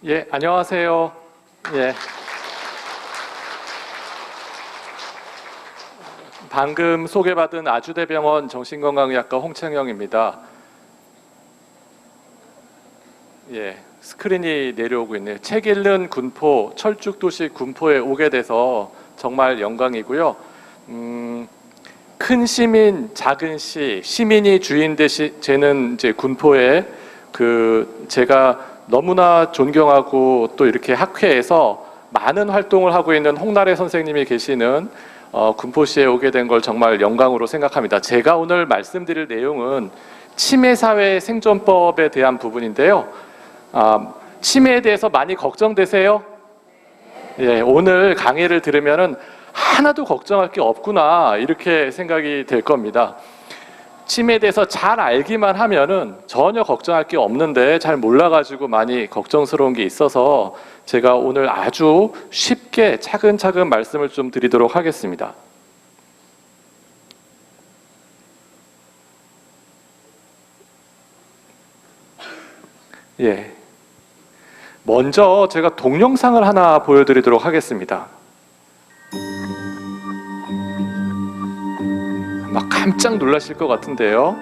예, 안녕하세요. 예. 방금 소개받은 아주대병원 정신건강의학과 홍창영입니다. 예, 스크린이 내려오고 있네요. 책 읽는 군포, 철쭉도시 군포에 오게 돼서 정말 영광이고요. 큰 시민, 작은 시, 시민이 주인 되는 이제 군포에 제가 너무나 존경하고 또 이렇게 학회에서 많은 활동을 하고 있는 홍나래 선생님이 계시는 군포시에 오게 된 걸 정말 영광으로 생각합니다. 제가 오늘 말씀드릴 내용은 치매사회 생존법에 대한 부분인데요. 치매에 대해서 많이 걱정되세요? 예, 오늘 강의를 들으면은 하나도 걱정할 게 없구나 이렇게 생각이 될 겁니다. 치매에 대해서 잘 알기만 하면은 전혀 걱정할 게 없는데 잘 몰라가지고 많이 걱정스러운 게 있어서 제가 오늘 아주 쉽게 차근차근 말씀을 좀 드리도록 하겠습니다. 예. 먼저 제가 동영상을 하나 보여드리도록 하겠습니다. 막 깜짝 놀라실 것 같은데요.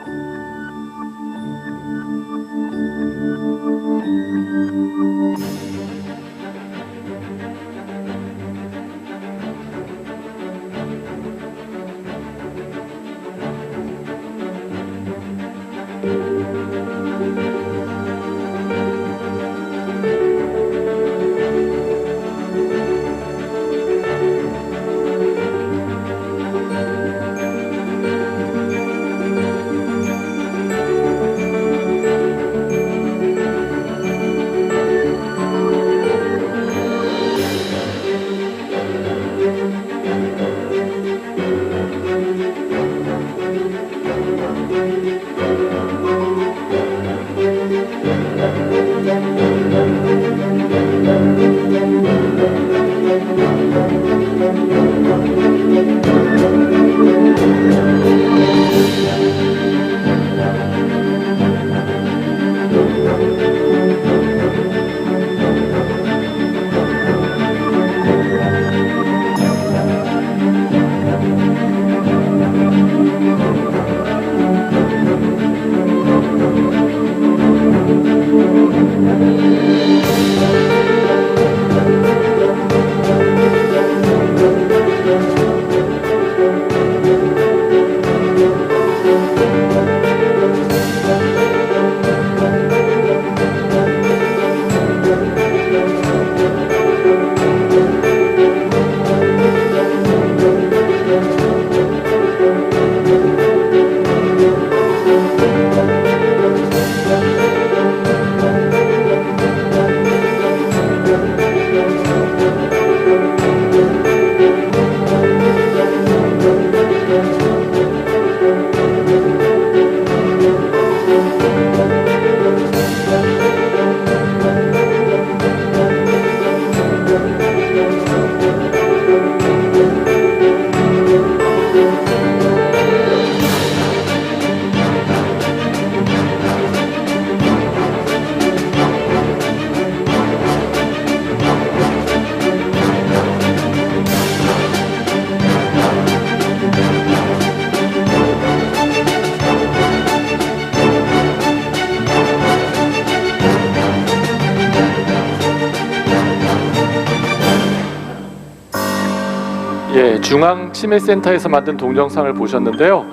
예, 중앙치매센터에서 만든 동영상을 보셨는데요.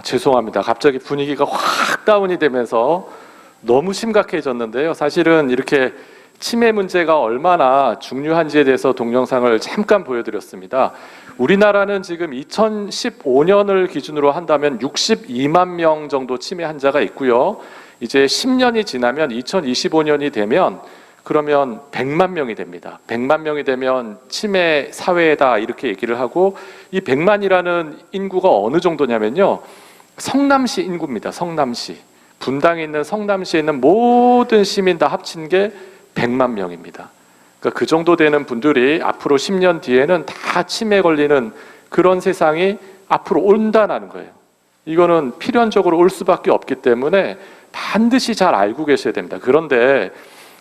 죄송합니다. 갑자기 분위기가 확 다운이 되면서 너무 심각해졌는데요. 사실은 이렇게 치매 문제가 얼마나 중요한지에 대해서 동영상을 잠깐 보여드렸습니다. 우리나라는 지금 2015년을 기준으로 한다면 62만 명 정도 치매 환자가 있고요. 이제 10년이 지나면 2025년이 되면 그러면 100만 명이 됩니다. 100만 명이 되면 치매 사회다 이렇게 얘기를 하고, 이 100만이라는 인구가 어느 정도냐면요, 성남시 인구입니다. 성남시. 분당에 있는 성남시에 있는 모든 시민 다 합친 게 100만 명입니다. 그러니까 그 정도 되는 분들이 앞으로 10년 뒤에는 다 치매 걸리는 그런 세상이 앞으로 온다는 거예요. 이거는 필연적으로 올 수밖에 없기 때문에 반드시 잘 알고 계셔야 됩니다. 그런데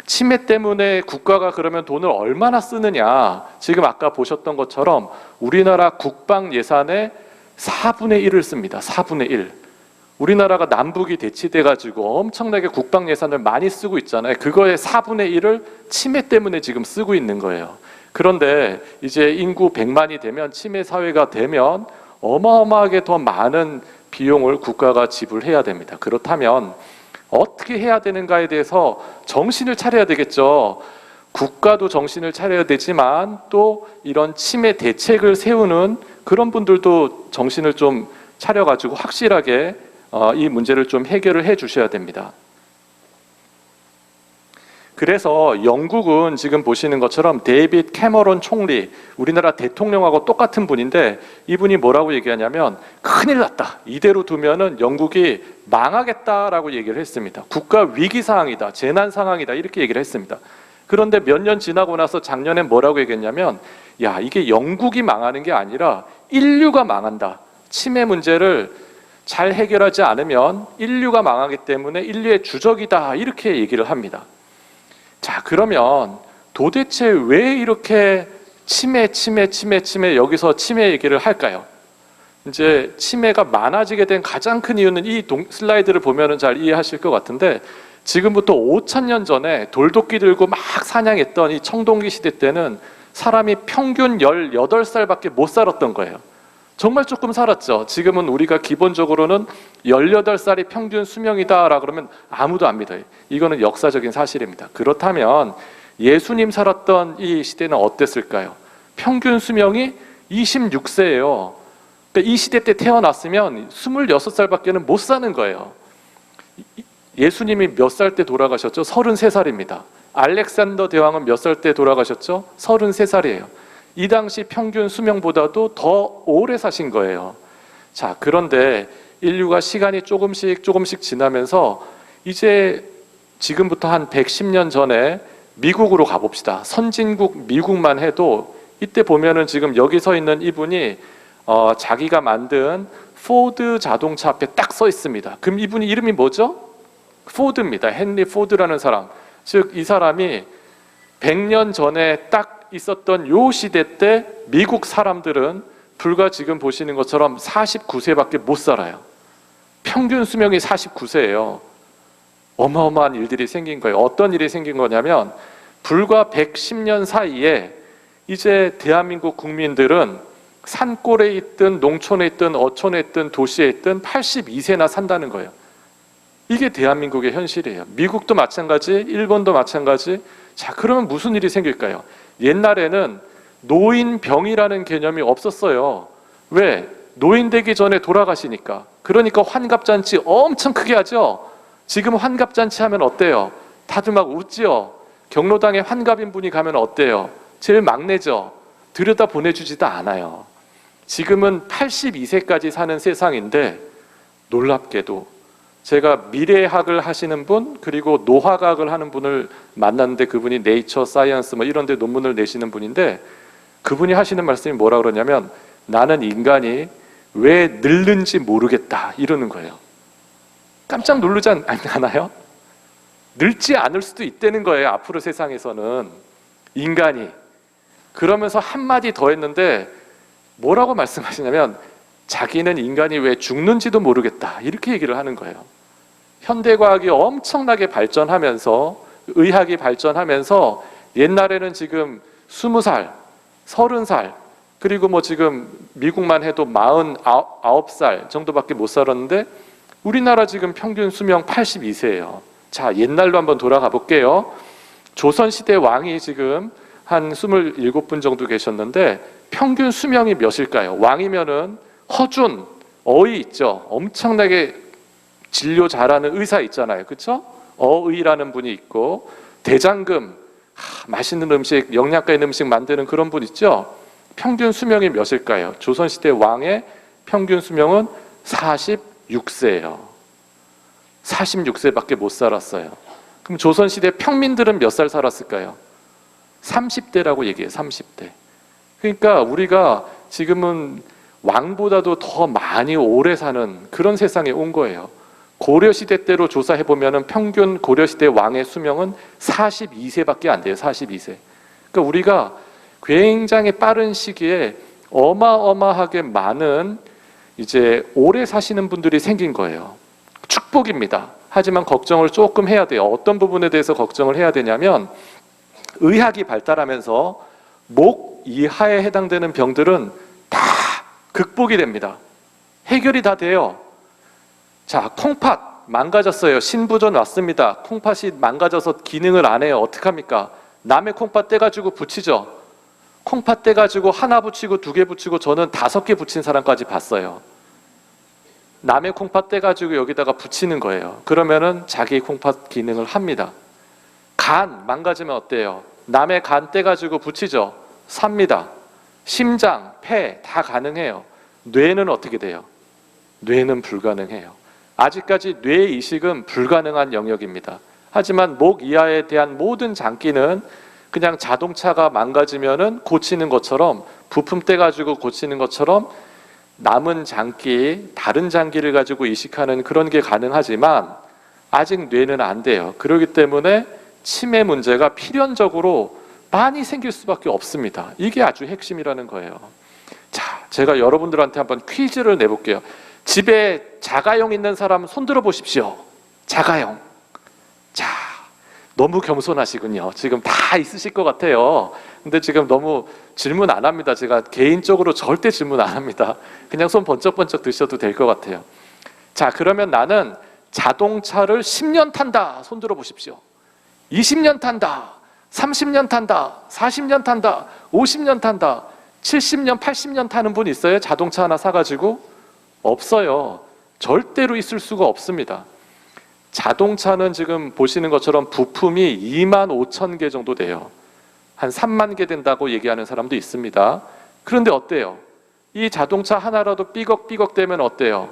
치매 때문에 국가가 그러면 돈을 얼마나 쓰느냐? 지금 아까 보셨던 것처럼 우리나라 국방 예산의 4분의 1을 씁니다. 4분의 1. 우리나라가 남북이 대치돼 가지고 엄청나게 국방 예산을 많이 쓰고 있잖아요. 그거의 4분의 1을 치매 때문에 지금 쓰고 있는 거예요. 그런데 이제 인구 100만이 되면 치매 사회가 되면 어마어마하게 더 많은 비용을 국가가 지불해야 됩니다. 그렇다면 어떻게 해야 되는가에 대해서 정신을 차려야 되겠죠. 국가도 정신을 차려야 되지만 또 이런 치매 대책을 세우는 그런 분들도 정신을 좀 차려가지고 확실하게 이 문제를 좀 해결을 해 주셔야 됩니다. 그래서 영국은 지금 보시는 것처럼 데이빗 캐머런 총리, 우리나라 대통령하고 똑같은 분인데 이분이 뭐라고 얘기하냐면 큰일 났다. 이대로 두면은 영국이 망하겠다라고 얘기를 했습니다. 국가 위기 상황이다. 재난 상황이다. 이렇게 얘기를 했습니다. 그런데 몇 년 지나고 나서 작년에 뭐라고 얘기했냐면 야, 이게 영국이 망하는 게 아니라 인류가 망한다. 치매 문제를 잘 해결하지 않으면 인류가 망하기 때문에 인류의 주적이다. 이렇게 얘기를 합니다. 자, 그러면 도대체 왜 이렇게 치매 여기서 치매 얘기를 할까요? 이제 치매가 많아지게 된 가장 큰 이유는 이 슬라이드를 보면은 잘 이해하실 것 같은데 지금부터 5,000년 전에 돌도끼 들고 막 사냥했던 이 청동기 시대 때는 사람이 평균 18살밖에 못 살았던 거예요. 정말 조금 살았죠. 지금은 우리가 기본적으로는 18살이 평균 수명이다라 그러면 아무도 안 믿어요. 이거는 역사적인 사실입니다. 그렇다면 예수님 살았던 이 시대는 어땠을까요? 평균 수명이 26세예요. 그러니까 이 시대 때 태어났으면 26살밖에는 못 사는 거예요. 예수님이 몇 살 때 돌아가셨죠? 33살입니다. 알렉산더 대왕은 몇 살 때 돌아가셨죠? 33살이에요. 이 당시 평균 수명보다도 더 오래 사신 거예요. 자, 그런데 인류가 시간이 조금씩 지나면서 이제 지금부터 한 110년 전에 미국으로 가봅시다. 선진국 미국만 해도 이때 보면은 지금 여기 서 있는 이분이 자기가 만든 포드 자동차 앞에 딱 서 있습니다. 그럼 이분이 이름이 뭐죠? 포드입니다. 헨리 포드라는 사람. 즉 이 사람이 100년 전에 딱 있었던 요 시대 때 미국 사람들은 불과 지금 보시는 것처럼 49세밖에 못 살아요. 평균 수명이 49세예요. 어마어마한 일들이 생긴 거예요. 어떤 일이 생긴 거냐면 불과 110년 사이에 이제 대한민국 국민들은 산골에 있든 농촌에 있든 어촌에 있든 도시에 있든 82세나 산다는 거예요. 이게 대한민국의 현실이에요. 미국도 마찬가지, 일본도 마찬가지. 자, 그러면 무슨 일이 생길까요? 옛날에는 노인병이라는 개념이 없었어요. 왜? 노인 되기 전에 돌아가시니까. 그러니까 환갑잔치 엄청 크게 하죠. 지금 환갑잔치 하면 어때요? 다들 막 웃지요. 경로당에 환갑인 분이 가면 어때요? 제일 막내죠. 들여다 보내주지도 않아요. 지금은 82세까지 사는 세상인데 놀랍게도 제가 미래학을 하시는 분 그리고 노화학을 하는 분을 만났는데 그분이 네이처 사이언스 뭐 이런 데 논문을 내시는 분인데 그분이 하시는 말씀이 뭐라 그러냐면 나는 인간이 왜 늙는지 모르겠다 이러는 거예요. 깜짝 놀라지 않아요? 늙지 않을 수도 있다는 거예요. 앞으로 세상에서는 인간이. 그러면서 한마디 더 했는데 뭐라고 말씀하시냐면 자기는 인간이 왜 죽는지도 모르겠다 이렇게 얘기를 하는 거예요. 현대과학이 엄청나게 발전하면서 의학이 발전하면서 옛날에는 지금 20살, 30살 그리고 뭐 지금 미국만 해도 49살 정도밖에 못 살았는데 우리나라 지금 평균 수명 82세예요. 자, 옛날로 한번 돌아가 볼게요. 조선시대 왕이 지금 한 27분 정도 계셨는데 평균 수명이 몇일까요? 왕이면은 허준, 어의 있죠. 엄청나게 진료 잘하는 의사 있잖아요. 그렇죠? 어의라는 분이 있고 대장금, 맛있는 음식, 영양가 있는 음식 만드는 그런 분 있죠. 평균 수명이 몇일까요? 조선시대 왕의 평균 수명은 46세예요. 46세밖에 못 살았어요. 그럼 조선시대 평민들은 몇 살 살았을까요? 30대라고 얘기해요. 30대. 그러니까 우리가 지금은 왕보다도 더 많이 오래 사는 그런 세상에 온 거예요. 고려시대 때로 조사해 보면은 평균 고려시대 왕의 수명은 42세밖에 안 돼요. 42세. 그러니까 우리가 굉장히 빠른 시기에 어마어마하게 많은 이제 오래 사시는 분들이 생긴 거예요. 축복입니다. 하지만 걱정을 조금 해야 돼요. 어떤 부분에 대해서 걱정을 해야 되냐면 의학이 발달하면서 목 이하에 해당되는 병들은 다 극복이 됩니다. 해결이 다 돼요. 자, 콩팥 망가졌어요. 신부전 왔습니다. 콩팥이 망가져서 기능을 안 해요. 어떡합니까? 남의 콩팥 떼가지고 붙이죠. 콩팥 떼가지고 하나 붙이고 2개 붙이고 저는 5개 붙인 사람까지 봤어요. 남의 콩팥 떼가지고 여기다가 붙이는 거예요. 그러면은 자기 콩팥 기능을 합니다. 간 망가지면 어때요? 남의 간 떼가지고 붙이죠. 삽니다. 심장, 폐 다 가능해요. 뇌는 어떻게 돼요? 뇌는 불가능해요. 아직까지 뇌 이식은 불가능한 영역입니다. 하지만 목 이하에 대한 모든 장기는 그냥 자동차가 망가지면은 고치는 것처럼, 부품 떼가지고 고치는 것처럼 남은 장기, 다른 장기를 가지고 이식하는 그런 게 가능하지만 아직 뇌는 안 돼요. 그렇기 때문에 치매 문제가 필연적으로 많이 생길 수밖에 없습니다. 이게 아주 핵심이라는 거예요. 자, 제가 여러분들한테 한번 퀴즈를 내볼게요. 집에 자가용 있는 사람 손 들어 보십시오. 자가용. 자, 너무 겸손하시군요. 지금 다 있으실 것 같아요. 근데 지금 너무 질문 안 합니다. 제가 개인적으로 절대 질문 안 합니다. 그냥 손 번쩍번쩍 드셔도 될 것 같아요. 자, 그러면 나는 자동차를 10년 탄다. 손 들어 보십시오. 20년 탄다. 30년 탄다. 40년 탄다. 50년 탄다. 70년, 80년 타는 분 있어요? 자동차 하나 사가지고? 없어요. 절대로 있을 수가 없습니다. 자동차는 지금 보시는 것처럼 부품이 2만 5천 개 정도 돼요. 한 3만 개 된다고 얘기하는 사람도 있습니다. 그런데 어때요? 이 자동차 하나라도 삐걱삐걱 되면 어때요?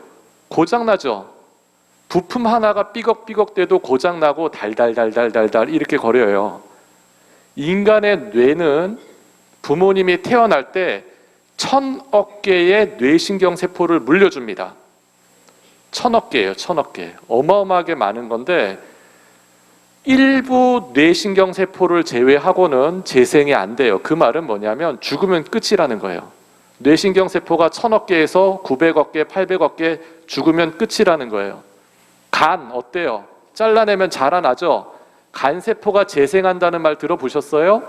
고장나죠? 부품 하나가 삐걱삐걱 돼도 고장나고 달달달달달달 이렇게 거려요. 인간의 뇌는 부모님이 태어날 때 1000억 개의 뇌신경 세포를 물려줍니다. 1000억 개예요. 1000억 개. 어마어마하게 많은 건데 일부 뇌신경 세포를 제외하고는 재생이 안 돼요. 그 말은 뭐냐면 죽으면 끝이라는 거예요. 뇌신경 세포가 1000억 개에서 900억 개, 800억 개 죽으면 끝이라는 거예요. 간 어때요? 잘라내면 자라나죠? 간 세포가 재생한다는 말 들어보셨어요?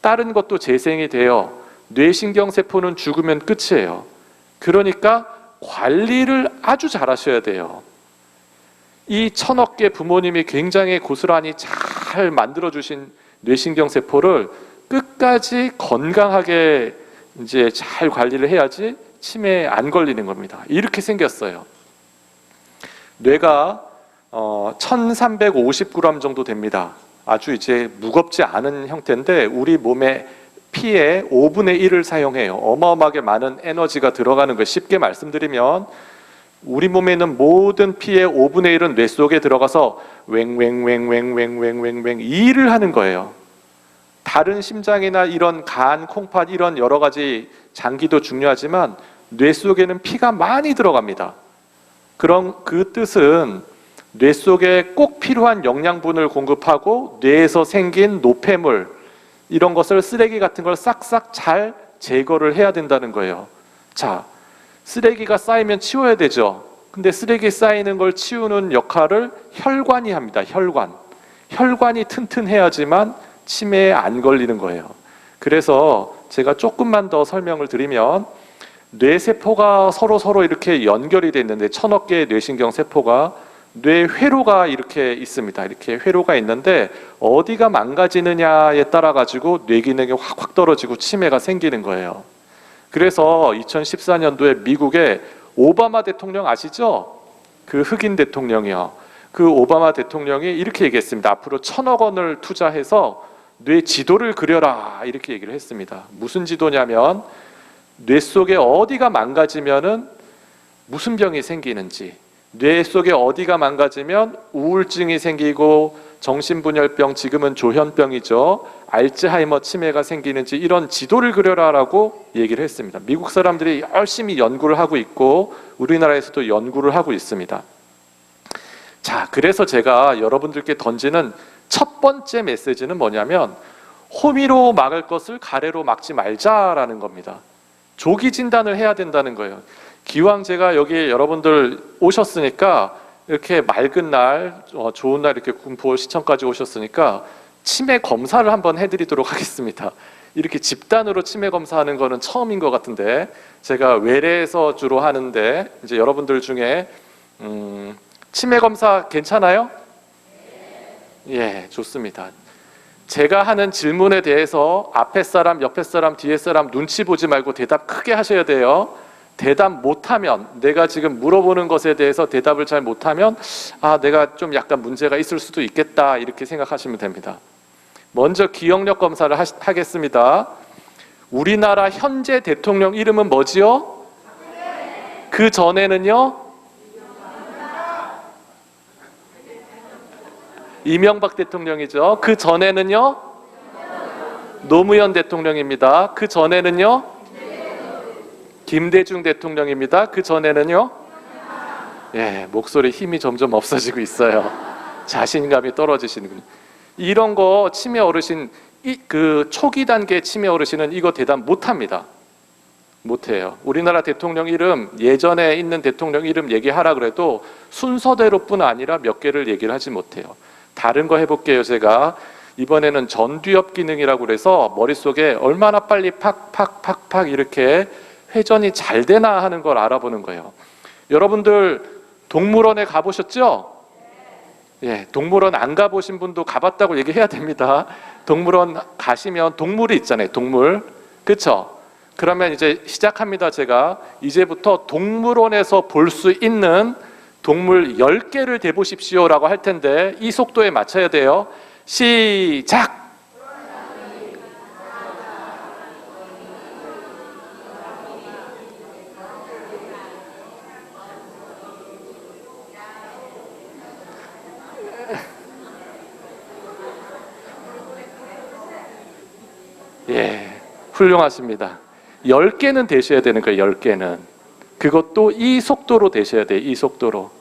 다른 것도 재생이 돼요. 뇌신경 세포는 죽으면 끝이에요. 그러니까 관리를 아주 잘 하셔야 돼요. 이 1000억 개 부모님이 굉장히 고스란히 잘 만들어주신 뇌신경 세포를 끝까지 건강하게 이제 잘 관리를 해야지 치매에 안 걸리는 겁니다. 이렇게 생겼어요. 뇌가 1350g 정도 됩니다. 아주 이제 무겁지 않은 형태인데 우리 몸의 피의 5분의 1을 사용해요. 어마어마하게 많은 에너지가 들어가는 거예요. 쉽게 말씀드리면 우리 몸에 있는 모든 피의 5분의 1은 뇌 속에 들어가서 웽웽웽웽웽웽웽 일을 하는 거예요. 다른 심장이나 이런 간, 콩팥 이런 여러 가지 장기도 중요하지만 뇌 속에는 피가 많이 들어갑니다. 그럼 그 뜻은 뇌 속에 꼭 필요한 영양분을 공급하고 뇌에서 생긴 노폐물 이런 것을 쓰레기 같은 걸 싹싹 잘 제거를 해야 된다는 거예요. 자, 쓰레기가 쌓이면 치워야 되죠. 근데 쓰레기 쌓이는 걸 치우는 역할을 혈관이 합니다. 혈관이 튼튼해야지만 치매에 안 걸리는 거예요. 그래서 제가 조금만 더 설명을 드리면 뇌세포가 서로 이렇게 연결이 돼 있는데 1000억 개의 뇌신경 세포가 뇌 회로가 이렇게 있습니다. 이렇게 회로가 있는데 어디가 망가지느냐에 따라 가지고 뇌 기능이 확 떨어지고 치매가 생기는 거예요. 그래서 2014년도에 미국의 오바마 대통령 아시죠? 그 흑인 대통령이요. 그 오바마 대통령이 이렇게 얘기했습니다. 앞으로 1000억 원을 투자해서 뇌 지도를 그려라 이렇게 얘기를 했습니다. 무슨 지도냐면 뇌 속에 어디가 망가지면은 무슨 병이 생기는지, 뇌 속에 어디가 망가지면 우울증이 생기고 정신분열병, 지금은 조현병이죠. 알츠하이머 치매가 생기는지 이런 지도를 그려라라고 얘기를 했습니다. 미국 사람들이 열심히 연구를 하고 있고 우리나라에서도 연구를 하고 있습니다. 자, 그래서 제가 여러분들께 던지는 첫 번째 메시지는 뭐냐면 호미로 막을 것을 가래로 막지 말자라는 겁니다. 조기 진단을 해야 된다는 거예요. 기왕 제가 여기 여러분들 오셨으니까 이렇게 맑은 날, 좋은 날 이렇게 군포 시청까지 오셨으니까 치매 검사를 한번 해드리도록 하겠습니다. 이렇게 집단으로 치매 검사하는 거는 처음인 것 같은데 제가 외래에서 주로 하는데 이제 여러분들 중에 치매 검사 괜찮아요? 예, 좋습니다. 제가 하는 질문에 대해서 앞에 사람, 옆에 사람, 뒤에 사람 눈치 보지 말고 대답 크게 하셔야 돼요. 대답 못하면, 내가 지금 물어보는 것에 대해서 대답을 잘 못하면 내가 좀 약간 문제가 있을 수도 있겠다 이렇게 생각하시면 됩니다. 먼저 기억력 검사를 하겠습니다. 우리나라 현재 대통령 이름은 뭐지요? 그 전에는요? 이명박 대통령이죠. 그 전에는요? 노무현 대통령입니다. 그 전에는요? 김대중 대통령입니다. 그 전에는요? 예, 목소리 힘이 점점 없어지고 있어요. 자신감이 떨어지시는군요. 이런 거 치매 어르신, 그 초기 단계 치매 어르신은 이거 대답 못합니다. 못해요. 우리나라 대통령 이름, 예전에 있는 대통령 이름 얘기하라 그래도 순서대로뿐 아니라 몇 개를 얘기를 하지 못해요. 다른 거 해볼게요. 제가 이번에는 전두엽 기능이라고 그래서 머릿속에 얼마나 빨리 팍팍팍팍 이렇게 회전이 잘 되나 하는 걸 알아보는 거예요. 여러분들 동물원에 가보셨죠? 예, 동물원 안 가보신 분도 가봤다고 얘기해야 됩니다. 동물원 가시면 동물이 있잖아요. 동물, 그렇죠? 그러면 이제 시작합니다. 제가 이제부터 동물원에서 볼 수 있는 동물 10개를 대보십시오 라고 할 텐데 이 속도에 맞춰야 돼요. 시작! 예, 훌륭하십니다. 10개는 되셔야 되는 거예요. 10개는. 그것도 이 속도로 되셔야 돼요. 이 속도로.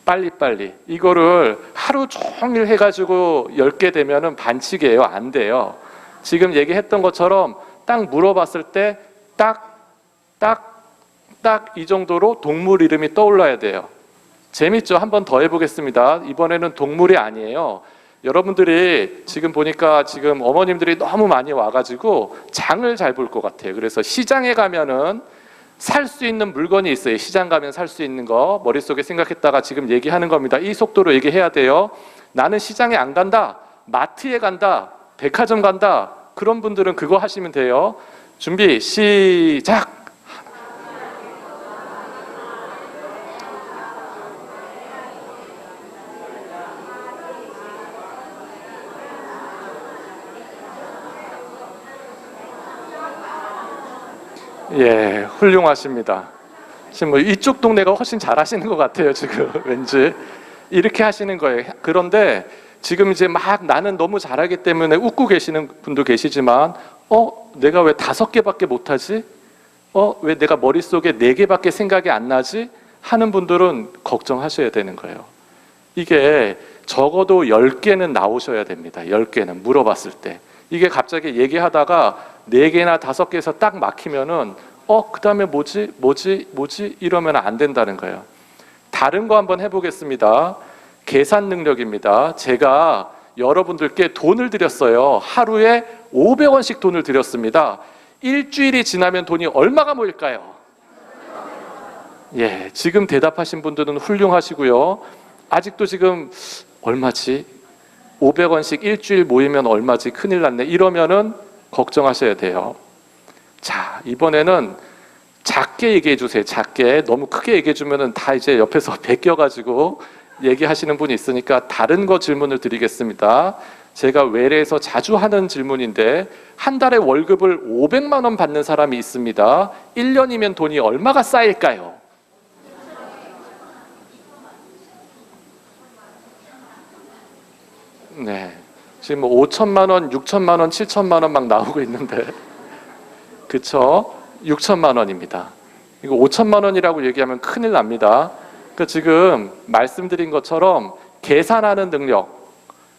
빨리빨리. 이거를 하루 종일 해가지고 10개 되면은 반칙이에요. 안 돼요. 지금 얘기했던 것처럼 딱 물어봤을 때 딱 이 정도로 동물 이름이 떠올라야 돼요. 재밌죠? 한 번 더 해보겠습니다. 이번에는 동물이 아니에요. 여러분들이 지금 보니까 지금 어머님들이 너무 많이 와가지고 장을 잘 볼 것 같아요. 그래서 시장에 가면은 살 수 있는 물건이 있어요. 시장 가면 살 수 있는 거 머릿속에 생각했다가 지금 얘기하는 겁니다. 이 속도로 얘기해야 돼요. 나는 시장에 안 간다, 마트에 간다, 백화점 간다. 그런 분들은 그거 하시면 돼요. 준비 시작. 예, 훌륭하십니다. 지금 뭐 이쪽 동네가 훨씬 잘하시는 것 같아요. 지금 왠지 이렇게 하시는 거예요. 그런데 지금 이제 막 나는 너무 잘하기 때문에 웃고 계시는 분도 계시지만 내가 왜 5개밖에 못하지? 왜 내가 머릿속에 4개밖에 생각이 안 나지? 하는 분들은 걱정하셔야 되는 거예요. 이게 적어도 10개는 나오셔야 됩니다. 10개는 물어봤을 때. 이게 갑자기 얘기하다가 4개나 5개에서 딱 막히면은 그 다음에 뭐지 이러면 안 된다는 거예요. 다른 거 한번 해보겠습니다. 계산 능력입니다. 제가 여러분들께 돈을 드렸어요. 하루에 500원씩 돈을 드렸습니다. 일주일이 지나면 돈이 얼마가 모일까요? 예, 지금 대답하신 분들은 훌륭하시고요. 아직도 지금 얼마지? 500원씩 일주일 모이면 얼마지? 큰일 났네. 이러면은 걱정하셔야 돼요. 자, 이번에는 작게 얘기해 주세요. 작게. 너무 크게 얘기해 주면은 다 이제 옆에서 베껴가지고 얘기하시는 분이 있으니까 다른 거 질문을 드리겠습니다. 제가 외래에서 자주 하는 질문인데 한 달에 월급을 500만 원 받는 사람이 있습니다. 1년이면 돈이 얼마가 쌓일까요? 네, 지금 뭐 5천만 원, 6천만 원, 7천만 원 막 나오고 있는데 그쵸? 6천만 원입니다. 이거 5천만 원이라고 얘기하면 큰일 납니다. 그 지금 말씀드린 것처럼 계산하는 능력,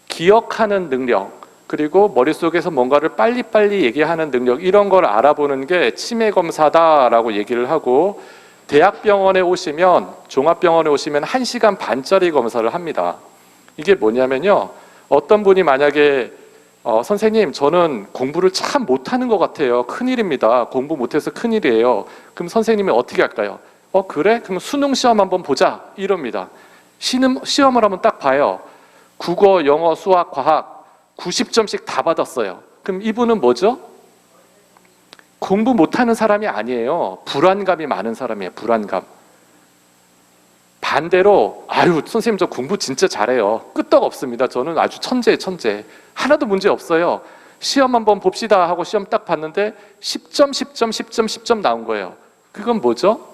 기억하는 능력, 그리고 머릿속에서 뭔가를 빨리빨리 얘기하는 능력, 이런 걸 알아보는 게 치매 검사다라고 얘기를 하고, 대학병원에 오시면, 종합병원에 오시면 1시간 반짜리 검사를 합니다. 이게 뭐냐면요, 어떤 분이 만약에 선생님, 저는 공부를 참 못하는 것 같아요. 큰일입니다. 공부 못해서 큰일이에요. 그럼 선생님이 어떻게 할까요? 그래? 그럼 수능 시험 한번 보자. 이럽니다. 시험을 한번 딱 봐요. 국어, 영어, 수학, 과학 90점씩 다 받았어요. 그럼 이분은 뭐죠? 공부 못하는 사람이 아니에요. 불안감이 많은 사람이에요. 불안감. 반대로 아유 선생님 저 공부 진짜 잘해요. 끄떡없습니다. 저는 아주 천재. 하나도 문제 없어요. 시험 한번 봅시다 하고 시험 딱 봤는데 10점 나온 거예요. 그건 뭐죠?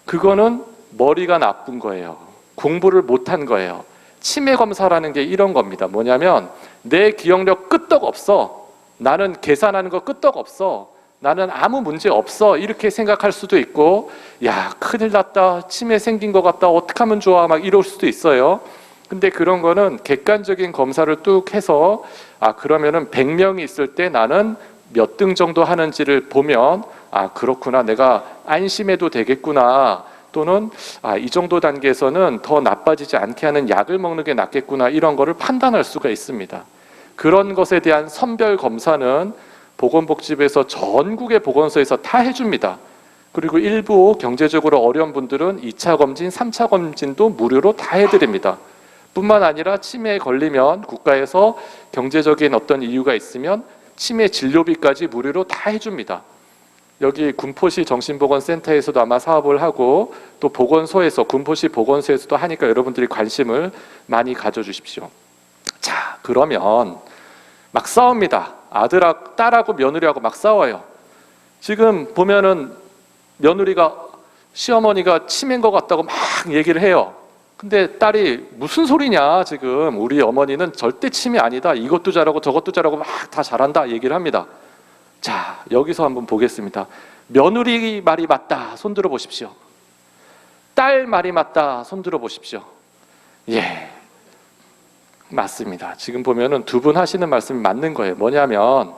그거는 머리가 나쁜 거예요. 공부를 못한 거예요. 치매 검사라는 게 이런 겁니다. 뭐냐면 내 기억력 끄떡없어. 나는 계산하는 거 끄떡없어. 나는 아무 문제 없어. 이렇게 생각할 수도 있고, 야 큰일 났다. 치매 생긴 것 같다. 어떻게 하면 좋아. 막 이럴 수도 있어요. 근데 그런 거는 객관적인 검사를 뚝 해서 그러면은 100명이 있을 때 나는 몇 등 정도 하는지를 보면 그렇구나. 내가 안심해도 되겠구나. 또는 이 정도 단계에서는 더 나빠지지 않게 하는 약을 먹는 게 낫겠구나. 이런 거를 판단할 수가 있습니다. 그런 것에 대한 선별 검사는 보건복지부에서 전국의 보건소에서 다 해줍니다. 그리고 일부 경제적으로 어려운 분들은 2차 검진, 3차 검진도 무료로 다 해드립니다. 뿐만 아니라 치매에 걸리면 국가에서 경제적인 어떤 이유가 있으면 치매 진료비까지 무료로 다 해줍니다. 여기 군포시 정신보건센터에서도 아마 사업을 하고 또 보건소에서 군포시 보건소에서도 하니까 여러분들이 관심을 많이 가져주십시오. 자, 그러면 막 싸웁니다. 딸하고 며느리하고 막 싸워요. 지금 보면은 며느리가 시어머니가 치매인 것 같다고 막 얘기를 해요. 근데 딸이 무슨 소리냐, 지금 우리 어머니는 절대 치매 아니다. 이것도 잘하고 저것도 잘하고 막 다 잘한다 얘기를 합니다. 자, 여기서 한번 보겠습니다. 며느리 말이 맞다. 손 들어 보십시오. 딸 말이 맞다. 손 들어 보십시오. 예, 맞습니다. 지금 보면은 두 분 하시는 말씀이 맞는 거예요. 뭐냐면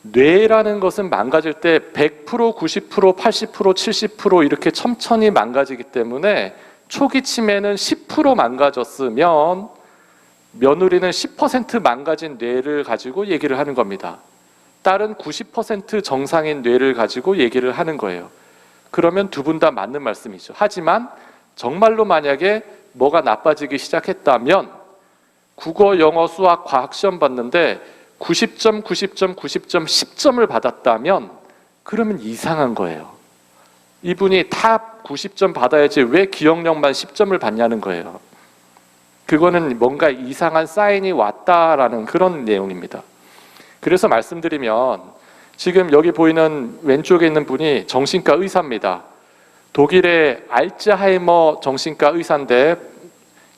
뇌라는 것은 망가질 때 100%, 90%, 80%, 70% 이렇게 천천히 망가지기 때문에 초기 치매는 10% 망가졌으면 며느리는 10% 망가진 뇌를 가지고 얘기를 하는 겁니다. 딸은 90% 정상인 뇌를 가지고 얘기를 하는 거예요. 그러면 두 분 다 맞는 말씀이죠. 하지만 정말로 만약에 뭐가 나빠지기 시작했다면 국어, 영어, 수학, 과학 시험 봤는데 90점, 90점, 90점, 10점을 받았다면 그러면 이상한 거예요. 이분이 탑 90점 받아야지 왜 기억력만 10점을 받냐는 거예요. 그거는 뭔가 이상한 사인이 왔다라는 그런 내용입니다. 그래서 말씀드리면 지금 여기 보이는 왼쪽에 있는 분이 정신과 의사입니다. 독일의 알츠하이머 정신과 의사인데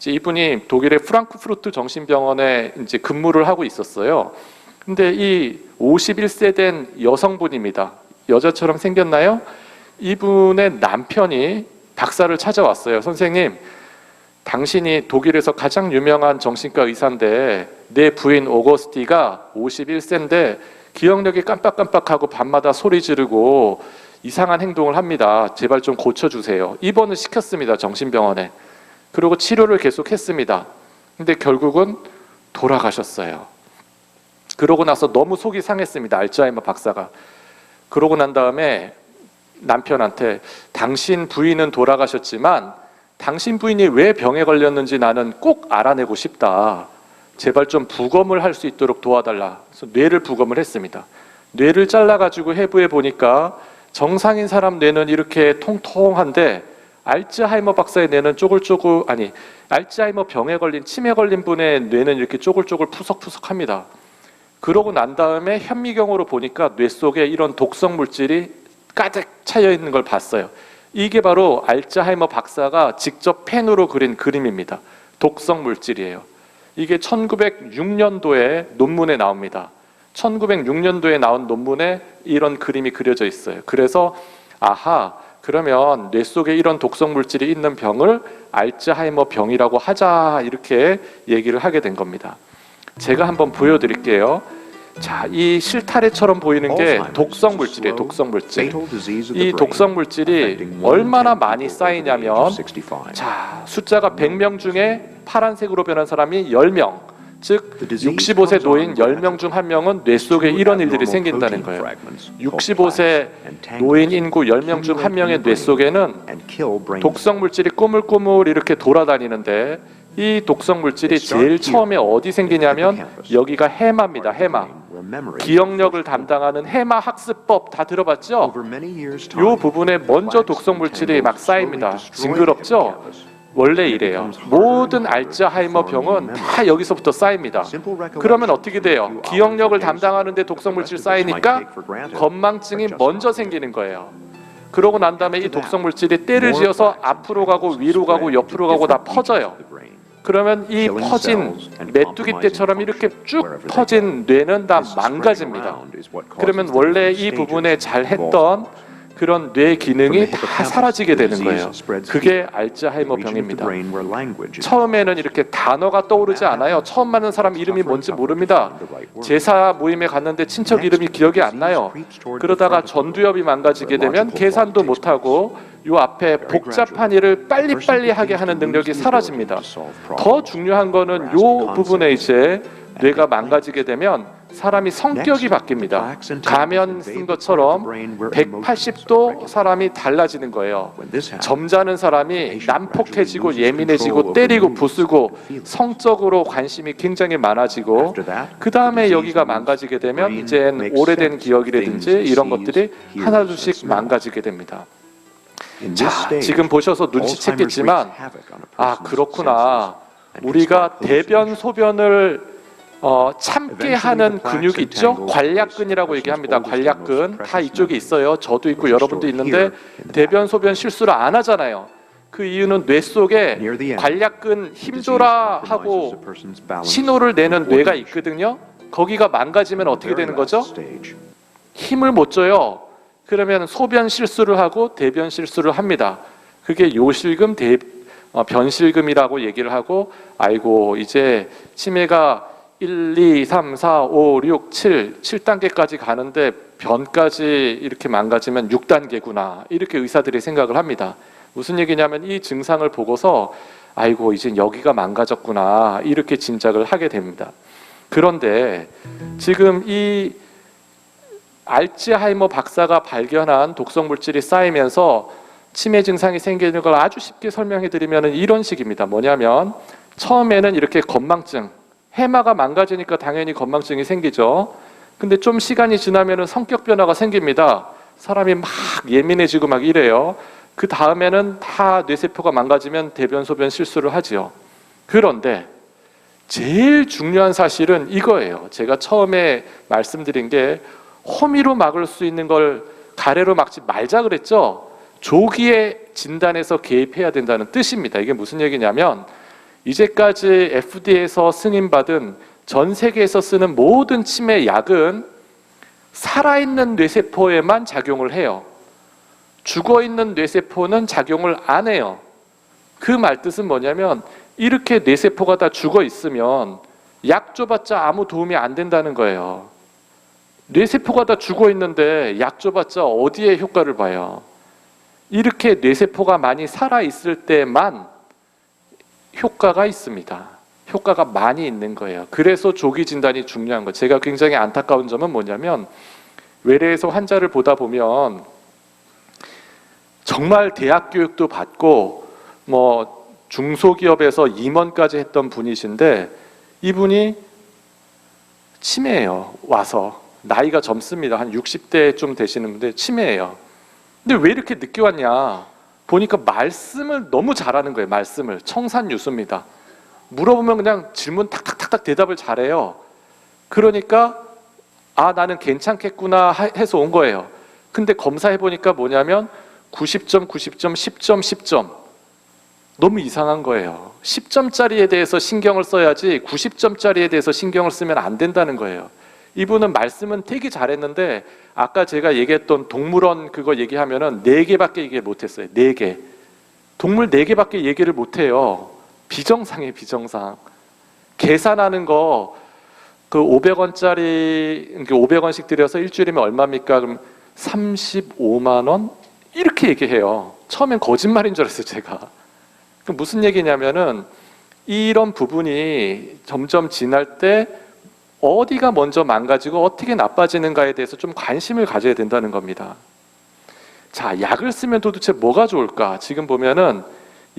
이분이 독일의 프랑크푸르트 정신병원에 이제 근무를 하고 있었어요. 근데 이 51세 된 여성분입니다. 여자처럼 생겼나요? 이분의 남편이 박사를 찾아왔어요. 선생님, 당신이 독일에서 가장 유명한 정신과 의사인데 내 부인 오거스티가 51세인데 기억력이 깜빡깜빡하고 밤마다 소리 지르고 이상한 행동을 합니다. 제발 좀 고쳐주세요. 입원을 시켰습니다. 정신병원에. 그리고 치료를 계속 했습니다. 근데 결국은 돌아가셨어요. 그러고 나서 너무 속이 상했습니다. 알츠하이머 박사가. 그러고 난 다음에 남편한테 당신 부인은 돌아가셨지만 당신 부인이 왜 병에 걸렸는지 나는 꼭 알아내고 싶다. 제발 좀 부검을 할 수 있도록 도와달라. 그래서 뇌를 부검을 했습니다. 뇌를 잘라가지고 해부해 보니까 정상인 사람 뇌는 이렇게 통통한데 알츠하이머 박사의 뇌는 알츠하이머 병에 걸린 치매 걸린 분의 뇌는 이렇게 쪼글쪼글 푸석푸석합니다. 그러고 난 다음에 현미경으로 보니까 뇌 속에 이런 독성 물질이 가득 차여 있는 걸 봤어요. 이게 바로 알츠하이머 박사가 직접 펜으로 그린 그림입니다. 독성 물질이에요. 이게 1906년도에 논문에 나옵니다. 1906년도에 나온 논문에 이런 그림이 그려져 있어요. 그래서 그러면 뇌 속에 이런 독성 물질이 있는 병을 알츠하이머 병이라고 하자, 이렇게 얘기를 하게 된 겁니다. 제가 한번 보여드릴게요. 자, 이 실타래처럼 보이는 게 독성 물질이에요. 독성 물질. 이 독성 물질이 얼마나 많이 쌓이냐면, 자, 숫자가 100명 중에 파란색으로 변한 사람이 10명, 즉 65세 노인 10명 중 1명은 뇌 속에 이런 일들이 생긴다는 거예요. 65세 노인 인구 10명 중 1명의 뇌 속에는 독성 물질이 꾸물꾸물 이렇게 돌아다니는데, 이 독성 물질이 제일 처음에 어디 생기냐면 여기가 해마입니다. 해마. 기억력을 담당하는 해마 학습법 다 들어봤죠? 이 부분에 먼저 독성 물질이 막 쌓입니다. 징그럽죠? 원래 이래요. 모든 알츠하이머 병은 다 여기서부터 쌓입니다. 그러면 어떻게 돼요? 기억력을 담당하는 데 독성 물질 쌓이니까 건망증이 먼저 생기는 거예요. 그러고 난 다음에 이 독성 물질이 때를 지어서 앞으로 가고 위로 가고 옆으로 가고 다 퍼져요. 그러면 이 퍼진 메뚜기 떼처럼 이렇게 쭉 퍼진 뇌는 다 망가집니다. 그러면 원래 이 부분에 잘 했던 그런 뇌 기능이 다 사라지게 되는 거예요. 그게 알츠하이머 병입니다. 처음에는 이렇게 단어가 떠오르지 않아요. 처음 만난 사람 이름이 뭔지 모릅니다. 제사 모임에 갔는데 친척 이름이 기억이 안 나요. 그러다가 전두엽이 망가지게 되면 계산도 못하고 요 앞에 복잡한 일을 빨리빨리 하게 하는 능력이 사라집니다. 더 중요한 거는 요 부분에 이제 뇌가 망가지게 되면 사람이 성격이 바뀝니다. 가면 쓴 것처럼 180도 사람이 달라지는 거예요. 점잖은 사람이 난폭해지고 예민해지고 때리고 부수고 성적으로 관심이 굉장히 많아지고, 그 다음에 여기가 망가지게 되면 이젠 오래된 기억이라든지 이런 것들이 하나둘씩 망가지게 됩니다. 자, 지금 보셔서 눈치챘겠지만, 아, 그렇구나. 우리가 대변 소변을 참게 하는 근육이 있죠? 관략근이라고 얘기합니다. 관략근 다 이쪽에 있어요. 저도 있고 여러분도 있는데 대변 소변 실수를 안 하잖아요. 그 이유는 뇌 속에 관략근 힘줘라 하고 신호를 내는 뇌가 있거든요. 거기가 망가지면 어떻게 되는 거죠? 힘을 못 줘요. 그러면 소변 실수를 하고 대변 실수를 합니다. 그게 요실금, 변실금이라고 얘기를 하고, 아이고 이제 치매가 1, 2, 3, 4, 5, 6, 7단계까지 가는데 변까지 이렇게 망가지면 6단계구나, 이렇게 의사들이 생각을 합니다. 무슨 얘기냐면 이 증상을 보고서 아이고 이제 여기가 망가졌구나, 이렇게 짐작을 하게 됩니다. 그런데 지금 이 알츠하이머 박사가 발견한 독성 물질이 쌓이면서 치매 증상이 생기는 걸 아주 쉽게 설명해 드리면 이런 식입니다. 뭐냐면 처음에는 이렇게 건망증, 해마가 망가지니까 당연히 건망증이 생기죠. 근데 좀 시간이 지나면 성격 변화가 생깁니다. 사람이 막 예민해지고 막 이래요. 그 다음에는 다 뇌세포가 망가지면 대변 소변 실수를 하지요. 그런데 제일 중요한 사실은 이거예요. 제가 처음에 말씀드린 게 호미로 막을 수 있는 걸 가래로 막지 말자 그랬죠. 조기에 진단해서 개입해야 된다는 뜻입니다. 이게 무슨 얘기냐면 이제까지 FDA에서 승인받은 전 세계에서 쓰는 모든 치매 약은 살아있는 뇌세포에만 작용을 해요. 죽어있는 뇌세포는 작용을 안 해요. 그 말뜻은 뭐냐면 이렇게 뇌세포가 다 죽어있으면 약 줘봤자 아무 도움이 안 된다는 거예요. 뇌세포가 다 죽어있는데 약 줘봤자 어디에 효과를 봐요. 이렇게 뇌세포가 많이 살아있을 때만 효과가 있습니다. 효과가 많이 있는 거예요. 그래서 조기 진단이 중요한 거예요. 제가 굉장히 안타까운 점은 뭐냐면 외래에서 환자를 보다 보면 정말 대학 교육도 받고 뭐 중소기업에서 임원까지 했던 분이신데 이분이 치매예요. 와서 나이가 젊습니다. 한 60대 되시는 분데 치매예요. 근데 왜 이렇게 늦게 왔냐? 보니까 말씀을 너무 잘하는 거예요. 말씀을. 청산유수입니다. 물어보면 그냥 질문 탁탁탁탁 대답을 잘해요. 그러니까 아, 나는 괜찮겠구나 해서 온 거예요. 근데 검사해보니까 뭐냐면 90점, 90점, 10점, 10점. 너무 이상한 거예요. 10점짜리에 대해서 신경을 써야지 90점짜리에 대해서 신경을 쓰면 안 된다는 거예요. 이분은 말씀은 되게 잘했는데 아까 제가 얘기했던 동물원 그거 얘기하면은 4개밖에 얘기 못했어요. 4개. 동물 4개밖에 얘기를 못해요. 비정상이에요, 비정상. 계산하는 거 그 500원짜리 500원씩 들여서 일주일이면 얼마입니까? 그럼 35만 원? 이렇게 얘기해요. 처음엔 거짓말인 줄 알았어요, 제가. 그럼 무슨 얘기냐면은 이런 부분이 점점 지날 때 어디가 먼저 망가지고 어떻게 나빠지는가에 대해서 좀 관심을 가져야 된다는 겁니다. 자, 약을 쓰면 도대체 뭐가 좋을까? 지금 보면은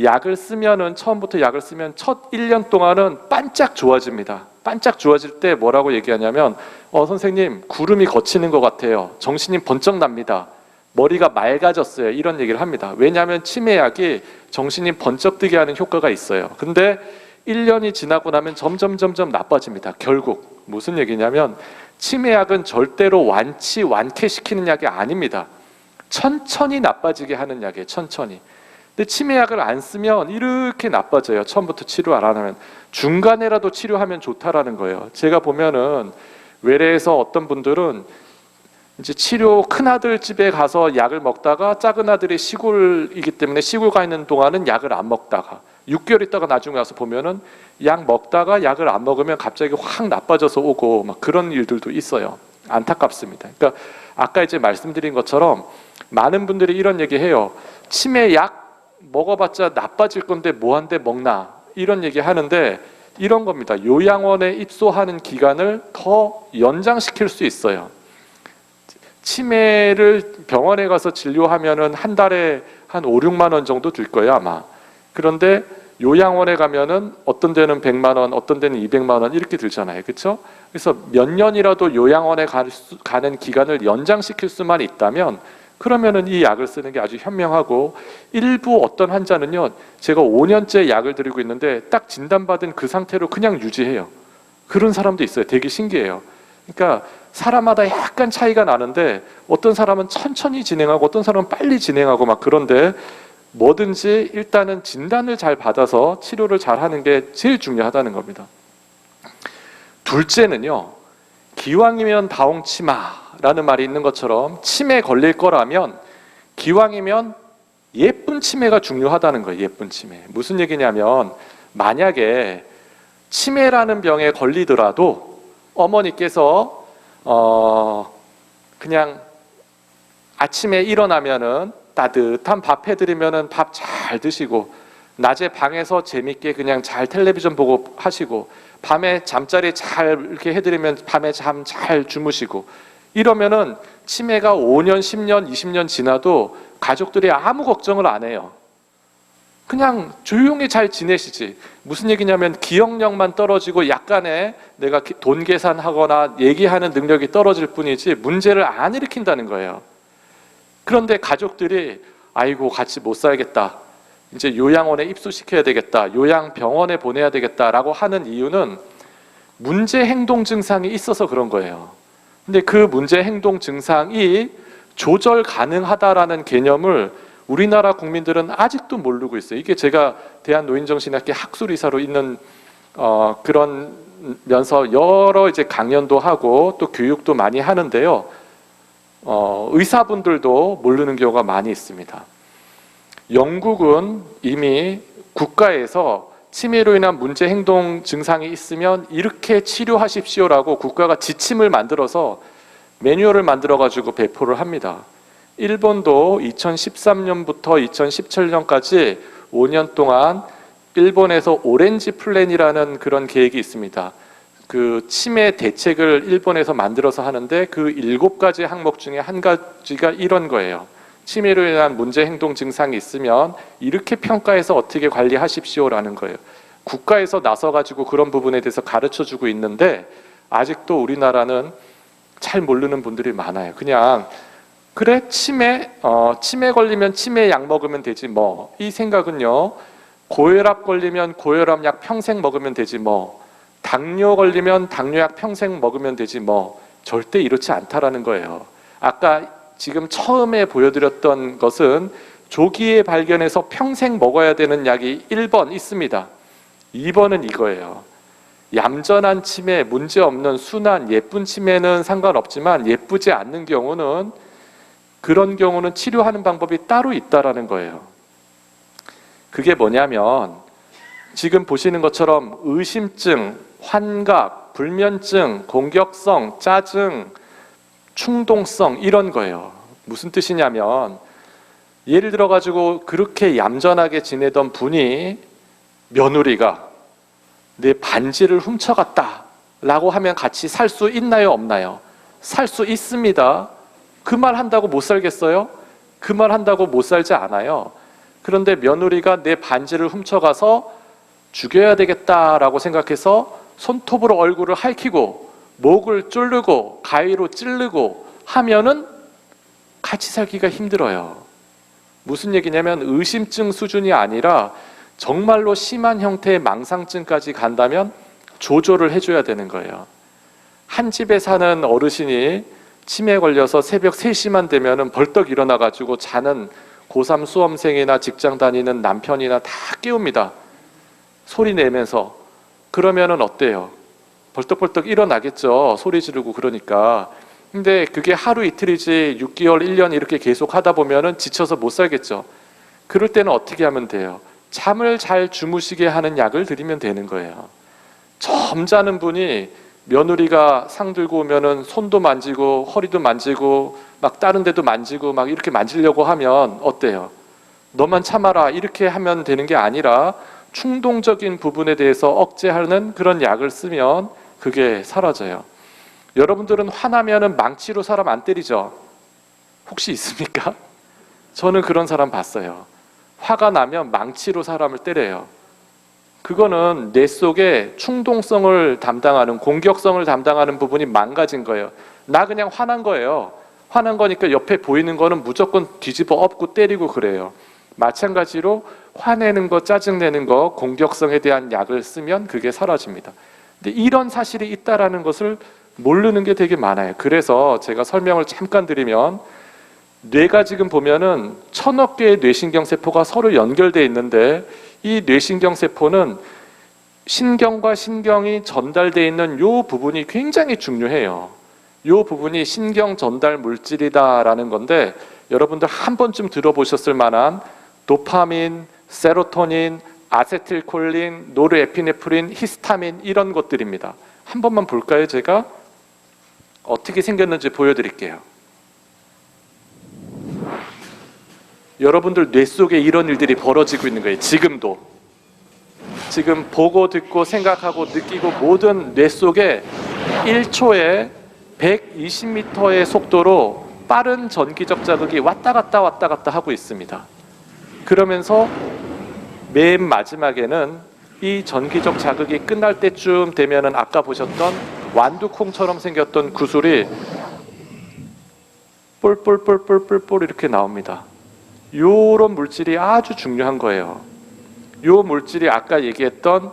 약을 쓰면은 처음부터 약을 쓰면 첫 1년 동안은 반짝 좋아집니다. 반짝 좋아질 때 뭐라고 얘기하냐면 선생님 구름이 걷히는 것 같아요. 정신이 번쩍 납니다. 머리가 맑아졌어요. 이런 얘기를 합니다. 왜냐하면 치매약이 정신이 번쩍 뜨게 하는 효과가 있어요. 근데 1년이 지나고 나면 점점 나빠집니다. 결국 무슨 얘기냐면 치매약은 절대로 완쾌시키는 약이 아닙니다. 천천히 나빠지게 하는 약이에요. 천천히. 근데 치매약을 안 쓰면 이렇게 나빠져요. 처음부터 치료 안 하면. 중간에라도 치료하면 좋다라는 거예요. 제가 보면은 외래에서 어떤 분들은 이제 치료 큰아들 집에 가서 약을 먹다가 작은 아들이 시골이기 때문에 시골 가 있는 동안은 약을 안 먹다가 6개월 있다가 나중에 와서 보면은 약 먹다가 약을 안 먹으면 갑자기 확 나빠져서 오고 막 그런 일들도 있어요. 안타깝습니다. 그러니까 아까 이제 말씀드린 것처럼 많은 분들이 이런 얘기해요. 치매 약 먹어봤자 나빠질 건데 뭐한데 먹나 이런 얘기 하는데 이런 겁니다. 요양원에 입소하는 기간을 더 연장시킬 수 있어요. 치매를 병원에 가서 진료하면은 한 달에 한 5, 6만 원 정도 들 거예요 아마. 그런데 요양원에 가면은 어떤 데는 100만 원, 어떤 데는 200만 원 이렇게 들잖아요. 그렇죠? 그래서 몇 년이라도 요양원에 가는 기간을 연장시킬 수만 있다면 그러면은 이 약을 쓰는 게 아주 현명하고 일부 어떤 환자는요. 제가 5년째 약을 드리고 있는데 딱 진단받은 그 상태로 그냥 유지해요. 그런 사람도 있어요. 되게 신기해요. 그러니까 사람마다 약간 차이가 나는데 어떤 사람은 천천히 진행하고 어떤 사람은 빨리 진행하고 막 그런데 뭐든지 일단은 진단을 잘 받아서 치료를 잘 하는 게 제일 중요하다는 겁니다. 둘째는요. 기왕이면 다홍치마라는 말이 있는 것처럼 치매 걸릴 거라면 기왕이면 예쁜 치매가 중요하다는 거예요. 예쁜 치매. 무슨 얘기냐면 만약에 치매라는 병에 걸리더라도 어머니께서 그냥 아침에 일어나면은 따뜻한 밥 해드리면은 밥 잘 드시고 낮에 방에서 재밌게 그냥 잘 텔레비전 보고 하시고 밤에 잠자리 잘 이렇게 해드리면 밤에 잠 잘 주무시고 이러면은 치매가 5년, 10년, 20년 지나도 가족들이 아무 걱정을 안 해요. 그냥 조용히 잘 지내시지. 무슨 얘기냐면 기억력만 떨어지고 약간의 내가 돈 계산하거나 얘기하는 능력이 떨어질 뿐이지 문제를 안 일으킨다는 거예요. 그런데 가족들이 아이고 같이 못 살겠다. 이제 요양원에 입소시켜야 되겠다. 요양병원에 보내야 되겠다라고 하는 이유는 문제 행동 증상이 있어서 그런 거예요. 근데 그 문제 행동 증상이 조절 가능하다라는 개념을 우리나라 국민들은 아직도 모르고 있어요. 이게 제가 대한노인정신학회 학술이사로 있는 그런면서 여러 이제 강연도 하고 또 교육도 많이 하는데요. 의사분들도 모르는 경우가 많이 있습니다. 영국은 이미 국가에서 치매로 인한 문제 행동 증상이 있으면 이렇게 치료하십시오라고 국가가 지침을 만들어서 매뉴얼을 만들어 가지고 배포를 합니다. 일본도 2013년부터 2017년까지 5년 동안 일본에서 오렌지 플랜이라는 그런 계획이 있습니다. 그 치매 대책을 일본에서 만들어서 하는데 그 7가지 항목 중에 한 가지가 이런 거예요. 치매로 인한 문제 행동 증상이 있으면 이렇게 평가해서 어떻게 관리하십시오라는 거예요. 국가에서 나서가지고 그런 부분에 대해서 가르쳐주고 있는데 아직도 우리나라는 잘 모르는 분들이 많아요. 그냥 그래 치매 걸리면 치매 약 먹으면 되지 뭐. 이 생각은요. 고혈압 걸리면 고혈압 약 평생 먹으면 되지 뭐. 당뇨 걸리면 당뇨약 평생 먹으면 되지 뭐. 절대 이렇지 않다라는 거예요. 아까 지금 처음에 보여드렸던 것은 조기에 발견해서 평생 먹어야 되는 약이 1번 있습니다. 2번은 이거예요. 얌전한 치매, 문제없는 순한 예쁜 치매는 상관없지만 예쁘지 않는 경우는, 그런 경우는 치료하는 방법이 따로 있다라는 거예요. 그게 뭐냐면 지금 보시는 것처럼 의심증, 환각, 불면증, 공격성, 짜증, 충동성 이런 거예요. 무슨 뜻이냐면 예를 들어 가지고 그렇게 얌전하게 지내던 분이 며느리가 내 반지를 훔쳐갔다 라고 하면 같이 살 수 있나요, 없나요? 살 수 있습니다. 그 말 한다고 못 살겠어요? 그 말 한다고 못 살지 않아요. 그런데 며느리가 내 반지를 훔쳐가서 죽여야 되겠다라고 생각해서 손톱으로 얼굴을 핥히고 목을 조르고 가위로 찌르고 하면은 같이 살기가 힘들어요. 무슨 얘기냐면 의심증 수준이 아니라 정말로 심한 형태의 망상증까지 간다면 조절을 해줘야 되는 거예요. 한 집에 사는 어르신이 치매에 걸려서 새벽 3시만 되면은 벌떡 일어나가지고 자는 고3 수험생이나 직장 다니는 남편이나 다 깨웁니다. 소리 내면서. 그러면은 어때요? 벌떡벌떡 일어나겠죠. 소리 지르고 그러니까. 근데 그게 하루 이틀이지 6개월, 1년 이렇게 계속 하다 보면은 지쳐서 못 살겠죠. 그럴 때는 어떻게 하면 돼요? 잠을 잘 주무시게 하는 약을 드리면 되는 거예요. 점잖은 분이 며느리가 상 들고 오면은 손도 만지고 허리도 만지고 막 다른 데도 만지고 막 이렇게 만지려고 하면 어때요? 너만 참아라 이렇게 하면 되는 게 아니라 충동적인 부분에 대해서 억제하는 그런 약을 쓰면 그게 사라져요. 여러분들은 화나면은 망치로 사람 안 때리죠? 혹시 있습니까? 저는 그런 사람 봤어요. 화가 나면 망치로 사람을 때려요. 그거는 뇌 속에 충동성을 담당하는, 공격성을 담당하는 부분이 망가진 거예요. 나 그냥 화난 거예요. 화난 거니까 옆에 보이는 거는 무조건 뒤집어 엎고 때리고 그래요. 마찬가지로 화내는 거, 짜증내는 거, 공격성에 대한 약을 쓰면 그게 사라집니다. 근데 이런 사실이 있다라는 것을 모르는 게 되게 많아요. 그래서 제가 설명을 잠깐 드리면 뇌가 지금 보면은 1000억 개의 뇌신경세포가 서로 연결되어 있는데 이 뇌신경세포는 신경과 신경이 전달되어 있는 이 부분이 굉장히 중요해요. 이 부분이 신경 전달 물질이다라는 건데 여러분들 한 번쯤 들어보셨을 만한 도파민, 세로토닌, 아세틸콜린, 노르에피네프린, 히스타민 이런 것들입니다. 한 번만 볼까요? 제가 어떻게 생겼는지 보여드릴게요. 여러분들 뇌 속에 이런 일들이 벌어지고 있는 거예요. 지금도. 지금 보고 듣고 생각하고 느끼고 모든 뇌 속에 1초에 120m의 속도로 빠른 전기적 자극이 왔다 갔다 하고 있습니다. 그러면서 맨 마지막에는 이 전기적 자극이 끝날 때쯤 되면은 아까 보셨던 완두콩처럼 생겼던 구슬이 뿔뿔뿔뿔뿔뿔 이렇게 나옵니다. 요런 물질이 아주 중요한 거예요. 요 물질이 아까 얘기했던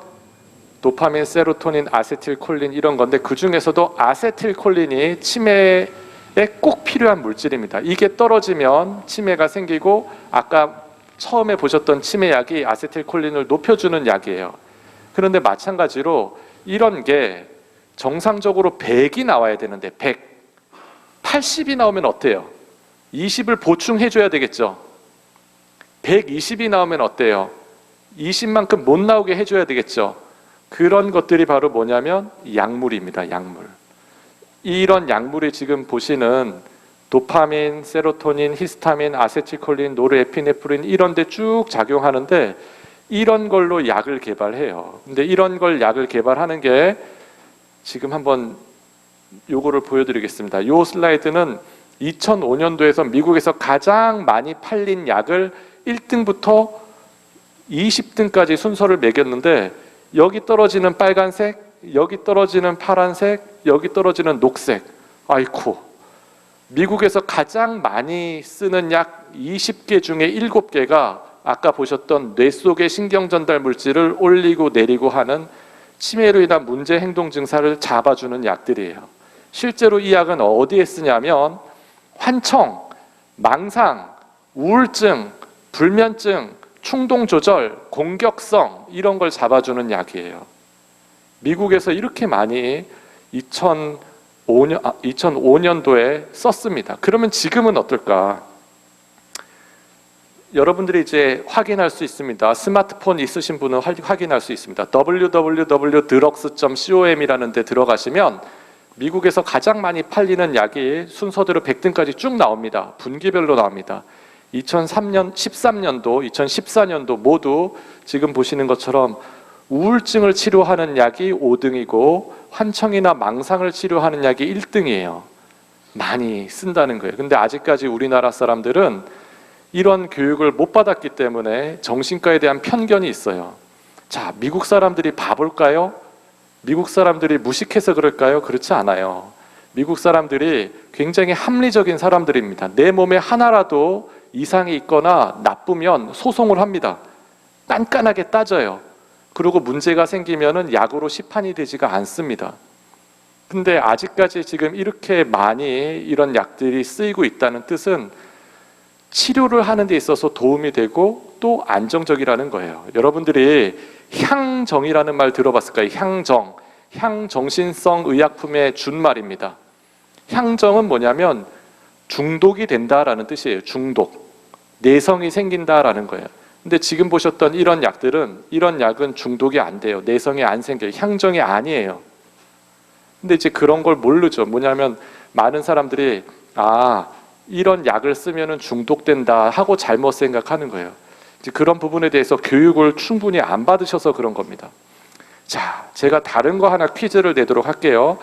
도파민, 세로토닌, 아세틸콜린 이런 건데 그 중에서도 아세틸콜린이 치매에 꼭 필요한 물질입니다. 이게 떨어지면 치매가 생기고 아까 처음에 보셨던 치매약이 아세틸콜린을 높여주는 약이에요. 그런데 마찬가지로 이런 게 정상적으로 100이 나와야 되는데 100, 80이 나오면 어때요? 20을 보충해줘야 되겠죠. 120이 나오면 어때요? 20만큼 못 나오게 해줘야 되겠죠. 그런 것들이 바로 뭐냐면 약물입니다. 약물. 이런 약물이 지금 보시는 도파민, 세로토닌, 히스타민, 아세틸콜린, 노르에피네프린 이런 데 쭉 작용하는데 이런 걸로 약을 개발해요. 근데 이런 걸 약을 개발하는 게 지금 한번 요거를 보여드리겠습니다. 요 슬라이드는 2005년도에서 미국에서 가장 많이 팔린 약을 1등부터 20등까지 순서를 매겼는데 여기 떨어지는 빨간색, 여기 떨어지는 파란색, 여기 떨어지는 녹색. 아이쿠. 미국에서 가장 많이 쓰는 약 20개 중에 7개가 아까 보셨던 뇌 속의 신경 전달 물질을 올리고 내리고 하는 치매로 인한 문제 행동 증사를 잡아주는 약들이에요. 실제로 이 약은 어디에 쓰냐면 환청, 망상, 우울증, 불면증, 충동 조절, 공격성 이런 걸 잡아주는 약이에요. 미국에서 이렇게 많이 2005년도에 썼습니다. 그러면 지금은 어떨까? 여러분들이 이제 확인할 수 있습니다. 스마트폰 있으신 분은 확인할 수 있습니다. www.drugs.com이라는 데 들어가시면 미국에서 가장 많이 팔리는 약이 순서대로 100등까지 쭉 나옵니다. 분기별로 나옵니다. 2003년, 13년도, 2014년도 모두 지금 보시는 것처럼 우울증을 치료하는 약이 5등이고 환청이나 망상을 치료하는 약이 1등이에요. 많이 쓴다는 거예요. 근데 아직까지 우리나라 사람들은 이런 교육을 못 받았기 때문에 정신과에 대한 편견이 있어요. 자, 미국 사람들이 바볼까요? 미국 사람들이 무식해서 그럴까요? 그렇지 않아요. 미국 사람들이 굉장히 합리적인 사람들입니다. 내 몸에 하나라도 이상이 있거나 나쁘면 소송을 합니다. 깐깐하게 따져요. 그리고 문제가 생기면은 약으로 시판이 되지가 않습니다. 근데 아직까지 지금 이렇게 많이 이런 약들이 쓰이고 있다는 뜻은 치료를 하는 데 있어서 도움이 되고 또 안정적이라는 거예요. 여러분들이 향정이라는 말 들어봤을까요? 향정. 향정신성 의약품의 준말입니다. 향정은 뭐냐면 중독이 된다라는 뜻이에요. 중독. 내성이 생긴다라는 거예요. 근데 지금 보셨던 이런 약들은, 이런 약은 중독이 안 돼요. 내성이 안 생겨요. 향정이 아니에요. 근데 이제 그런 걸 모르죠. 뭐냐면 많은 사람들이 이런 약을 쓰면은 중독된다 하고 잘못 생각하는 거예요. 이제 그런 부분에 대해서 교육을 충분히 안 받으셔서 그런 겁니다. 자, 제가 다른 거 하나 퀴즈를 내도록 할게요.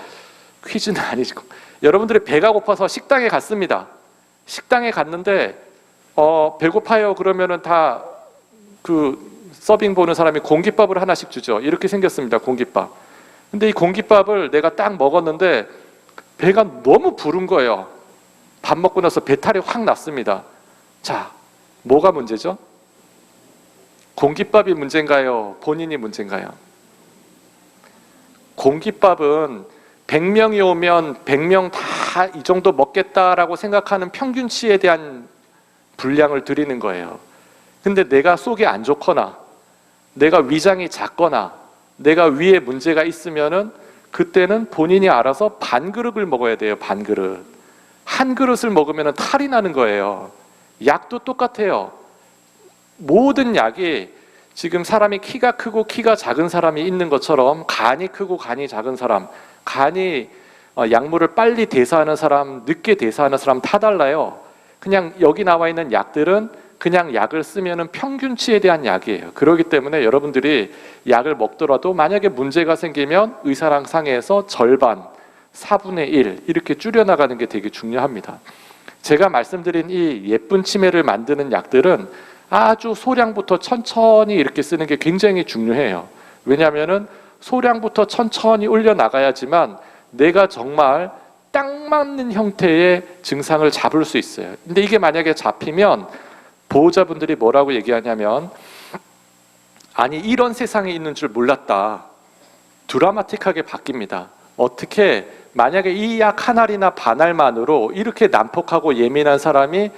퀴즈는 아니고 여러분들이 배가 고파서 식당에 갔습니다. 식당에 갔는데 배고파요 그러면은 다 그 서빙 보는 사람이 공깃밥을 하나씩 주죠. 이렇게 생겼습니다. 공깃밥. 근데 이 공깃밥을 내가 딱 먹었는데 배가 너무 부른 거예요. 밥 먹고 나서 배탈이 확 났습니다. 자, 뭐가 문제죠? 공깃밥이 문제인가요? 본인이 문제인가요? 공깃밥은 100명이 오면 100명 다 이 정도 먹겠다라고 생각하는 평균치에 대한 분량을 드리는 거예요. 근데 내가 속이 안 좋거나 내가 위장이 작거나 내가 위에 문제가 있으면은 그때는 본인이 알아서 반 그릇을 먹어야 돼요. 반 그릇. 한 그릇을 먹으면 탈이 나는 거예요. 약도 똑같아요. 모든 약이 지금 사람이 키가 크고 키가 작은 사람이 있는 것처럼 간이 크고 간이 작은 사람, 간이 약물을 빨리 대사하는 사람, 늦게 대사하는 사람 다 달라요. 그냥 여기 나와 있는 약들은 그냥 약을 쓰면은 평균치에 대한 약이에요. 그렇기 때문에 여러분들이 약을 먹더라도 만약에 문제가 생기면 의사랑 상의해서 절반, 4분의 1 이렇게 줄여나가는 게 되게 중요합니다. 제가 말씀드린 이 예쁜 치매를 만드는 약들은 아주 소량부터 천천히 이렇게 쓰는 게 굉장히 중요해요. 왜냐하면은 소량부터 천천히 올려나가야지만 내가 정말 딱 맞는 형태의 증상을 잡을 수 있어요. 근데 이게 만약에 잡히면 보호자분들이 뭐라고 얘기하냐면 아니 이런 세상에 있는 줄 몰랐다. 드라마틱하게 바뀝니다. 어떻게 만약에 이 약 한 알이나 반 알만으로 이렇게 난폭하고 예민한 사람이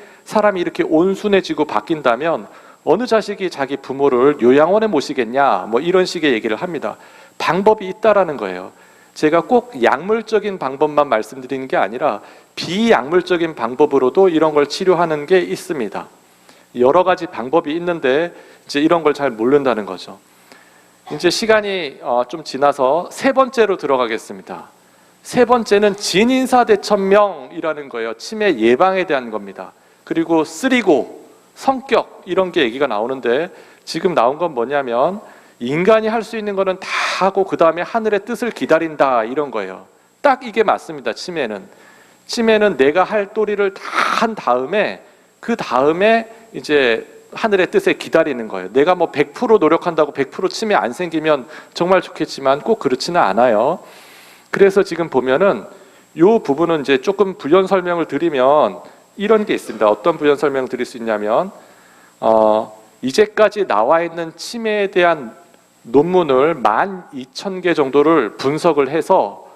이렇게 온순해지고 바뀐다면 어느 자식이 자기 부모를 요양원에 모시겠냐 뭐 이런 식의 얘기를 합니다. 방법이 있다라는 거예요. 제가 꼭 약물적인 방법만 말씀드리는 게 아니라 비약물적인 방법으로도 이런 걸 치료하는 게 있습니다. 여러 가지 방법이 있는데 이제 이런 걸 잘 모른다는 거죠. 이제 시간이 좀 지나서 세 번째로 들어가겠습니다. 세 번째는 진인사대천명이라는 거예요. 치매 예방에 대한 겁니다. 그리고 쓰리고, 성격 이런 게 얘기가 나오는데 지금 나온 건 뭐냐면 인간이 할 수 있는 거는 다 하고 그 다음에 하늘의 뜻을 기다린다 이런 거예요. 딱 이게 맞습니다. 치매는 내가 할 도리를 다 한 다음에 그 다음에 이제 하늘의 뜻에 기다리는 거예요. 내가 뭐 100% 노력한다고 100% 치매 안 생기면 정말 좋겠지만 꼭 그렇지는 않아요. 그래서 지금 보면은 이 부분은 이제 조금 부연 설명을 드리면 이런 게 있습니다. 어떤 부연 설명을 드릴 수 있냐면 이제까지 나와 있는 치매에 대한 논문을 12,000개 정도를 분석을 해서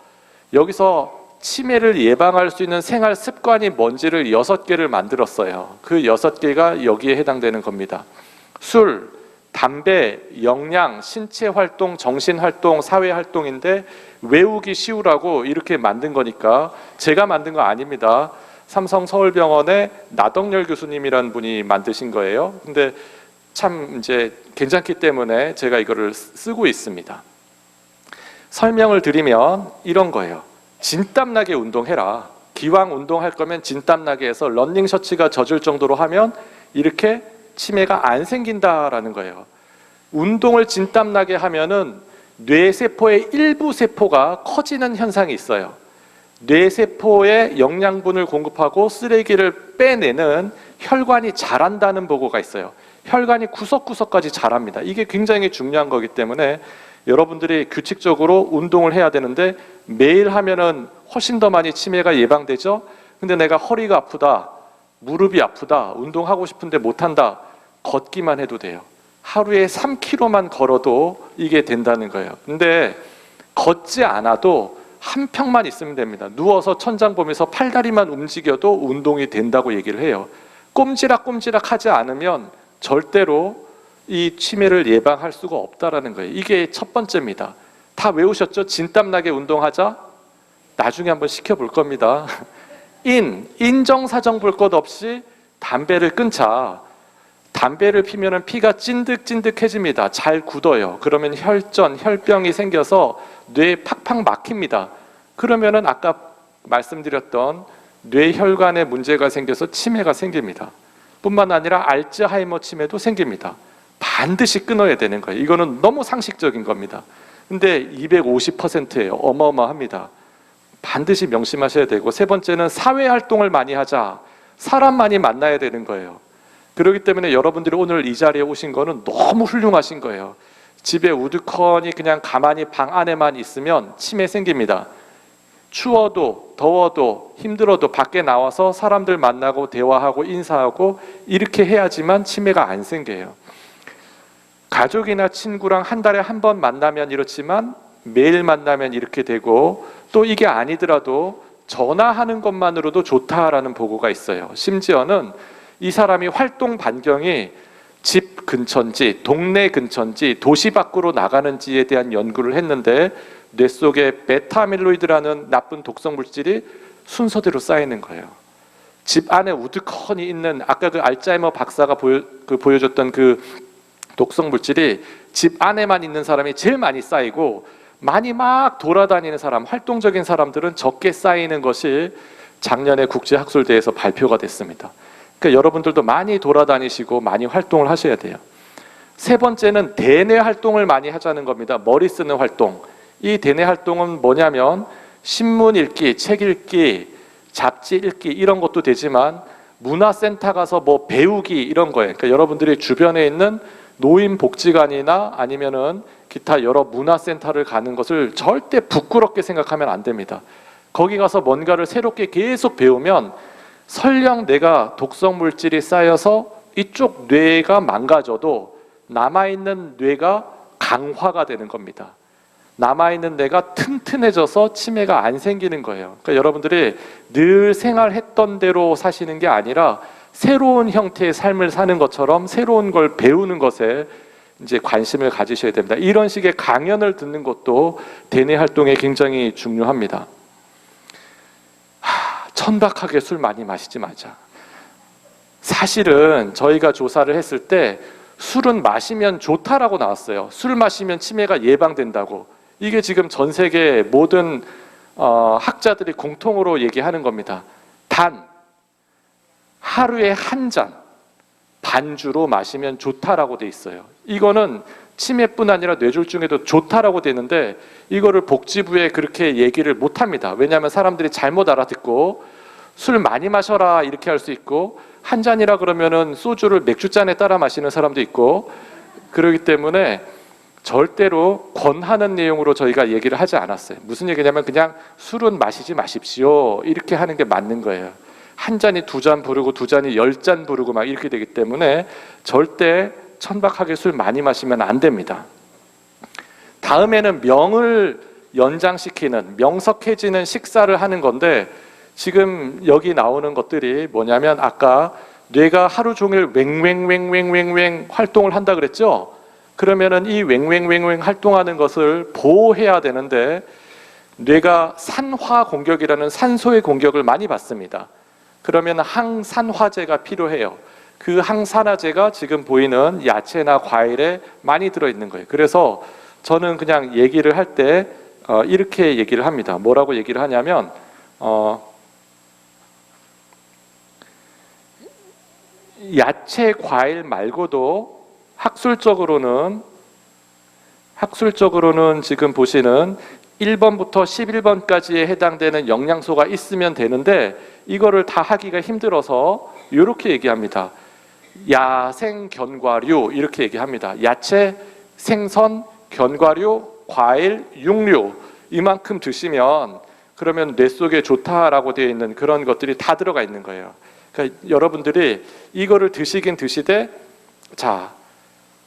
여기서 치매를 예방할 수 있는 생활 습관이 뭔지를 6개를 만들었어요. 그 6개가 여기에 해당되는 겁니다. 술, 담배, 영양, 신체 활동, 정신 활동, 사회 활동인데 외우기 쉬우라고 이렇게 만든 거니까 제가 만든 거 아닙니다. 삼성 서울병원의 나덕열 교수님이라는 분이 만드신 거예요. 근데 참 이제 괜찮기 때문에 제가 이거를 쓰고 있습니다. 설명을 드리면 이런 거예요. 진땀나게 운동해라. 기왕 운동할 거면 진땀나게 해서 러닝 셔츠가 젖을 정도로 하면 이렇게 치매가 안 생긴다라는 거예요. 운동을 진땀나게 하면은 뇌세포의 일부 세포가 커지는 현상이 있어요. 뇌세포에 영양분을 공급하고 쓰레기를 빼내는 혈관이 자란다는 보고가 있어요. 혈관이 구석구석까지 자랍니다. 이게 굉장히 중요한 거기 때문에 여러분들이 규칙적으로 운동을 해야 되는데 매일 하면은 훨씬 더 많이 치매가 예방되죠. 근데 내가 허리가 아프다, 무릎이 아프다, 운동하고 싶은데 못한다, 걷기만 해도 돼요. 하루에 3km만 걸어도 이게 된다는 거예요. 근데 걷지 않아도 한 평만 있으면 됩니다. 누워서 천장 보면서 팔다리만 움직여도 운동이 된다고 얘기를 해요. 꼼지락꼼지락 하지 않으면 절대로 이 치매를 예방할 수가 없다라는 거예요. 이게 첫 번째입니다. 다 외우셨죠? 진땀나게 운동하자. 나중에 한번 시켜볼 겁니다. 인정사정 볼 것 없이 담배를 끊자. 담배를 피면 피가 찐득찐득해집니다. 잘 굳어요. 그러면 혈전, 혈병이 생겨서 뇌에 팍팍 막힙니다. 그러면은 아까 말씀드렸던 뇌혈관에 문제가 생겨서 치매가 생깁니다. 뿐만 아니라 알츠하이머 치매도 생깁니다. 반드시 끊어야 되는 거예요. 이거는 너무 상식적인 겁니다. 근데 250%예요. 어마어마합니다. 반드시 명심하셔야 되고, 세 번째는 사회활동을 많이 하자. 사람 많이 만나야 되는 거예요. 그렇기 때문에 여러분들이 오늘 이 자리에 오신 거는 너무 훌륭하신 거예요. 집에 우두커니 그냥 가만히 방 안에만 있으면 치매 생깁니다. 추워도 더워도 힘들어도 밖에 나와서 사람들 만나고 대화하고 인사하고 이렇게 해야지만 치매가 안 생겨요. 가족이나 친구랑 한 달에 한 번 만나면 이렇지만 매일 만나면 이렇게 되고, 또 이게 아니더라도 전화하는 것만으로도 좋다라는 보고가 있어요. 심지어는 이 사람이 활동 반경이 집 근처인지 동네 근처인지 도시 밖으로 나가는지에 대한 연구를 했는데 뇌 속에 베타아밀로이드라는 나쁜 독성 물질이 순서대로 쌓이는 거예요. 집 안에 우두커니 있는 아까 그 알츠하이머 박사가 보여줬던 그 독성 물질이 집 안에만 있는 사람이 제일 많이 쌓이고, 많이 막 돌아다니는 사람, 활동적인 사람들은 적게 쌓이는 것이 작년에 국제학술대회에서 발표가 됐습니다. 그러니까 여러분들도 많이 돌아다니시고 많이 활동을 하셔야 돼요. 세 번째는 대뇌 활동을 많이 하자는 겁니다. 머리 쓰는 활동. 이 대뇌 활동은 뭐냐면 신문 읽기, 책 읽기, 잡지 읽기 이런 것도 되지만 문화센터 가서 뭐 배우기 이런 거예요. 그러니까 여러분들이 주변에 있는 노인복지관이나 아니면은 기타 여러 문화센터를 가는 것을 절대 부끄럽게 생각하면 안 됩니다. 거기 가서 뭔가를 새롭게 계속 배우면 설령 내가 독성 물질이 쌓여서 이쪽 뇌가 망가져도 남아있는 뇌가 강화가 되는 겁니다. 남아있는 뇌가 튼튼해져서 치매가 안 생기는 거예요. 그러니까 여러분들이 늘 생활했던 대로 사시는 게 아니라 새로운 형태의 삶을 사는 것처럼 새로운 걸 배우는 것에 이제 관심을 가지셔야 됩니다. 이런 식의 강연을 듣는 것도 대뇌 활동에 굉장히 중요합니다. 천박하게 술 많이 마시지 마자. 사실은 저희가 조사를 했을 때 술은 마시면 좋다라고 나왔어요. 술 마시면 치매가 예방된다고. 이게 지금 전 세계 모든 학자들이 공통으로 얘기하는 겁니다. 단 하루에 한 잔 반주로 마시면 좋다라고 돼 있어요. 이거는 치매뿐 아니라 뇌졸중에도 좋다라고 되는데 이거를 복지부에 그렇게 얘기를 못합니다. 왜냐하면 사람들이 잘못 알아듣고 술 많이 마셔라 이렇게 할 수 있고, 한 잔이라 그러면은 소주를 맥주잔에 따라 마시는 사람도 있고, 그렇기 때문에 절대로 권하는 내용으로 저희가 얘기를 하지 않았어요. 무슨 얘기냐면 그냥 술은 마시지 마십시오 이렇게 하는 게 맞는 거예요. 한 잔이 두 잔 부르고 두 잔이 10잔 부르고 막 이렇게 되기 때문에 절대 천박하게 술 많이 마시면 안 됩니다. 다음에는 명을 연장시키는, 명석해지는 식사를 하는 건데, 지금 여기 나오는 것들이 뭐냐면 아까 뇌가 하루 종일 웽웽웽웽웽 활동을 한다 그랬죠? 그러면은 이 웽웽웽웽 활동하는 것을 보호해야 되는데 뇌가 산화 공격이라는 산소의 공격을 많이 받습니다. 그러면 항산화제가 필요해요. 그 항산화제가 지금 보이는 야채나 과일에 많이 들어있는 거예요. 그래서 저는 그냥 얘기를 할 때 이렇게 얘기를 합니다. 뭐라고 얘기를 하냐면 야채, 과일 말고도 학술적으로는 지금 보시는 1번부터 11번까지에 해당되는 영양소가 있으면 되는데 이거를 다 하기가 힘들어서 이렇게 얘기합니다. 야생 견과류 이렇게 얘기합니다. 야채, 생선, 견과류, 과일, 육류 이만큼 드시면 그러면 뇌 속에 좋다라고 되어 있는 그런 것들이 다 들어가 있는 거예요. 그러니까 여러분들이 이거를 드시긴 드시되 자,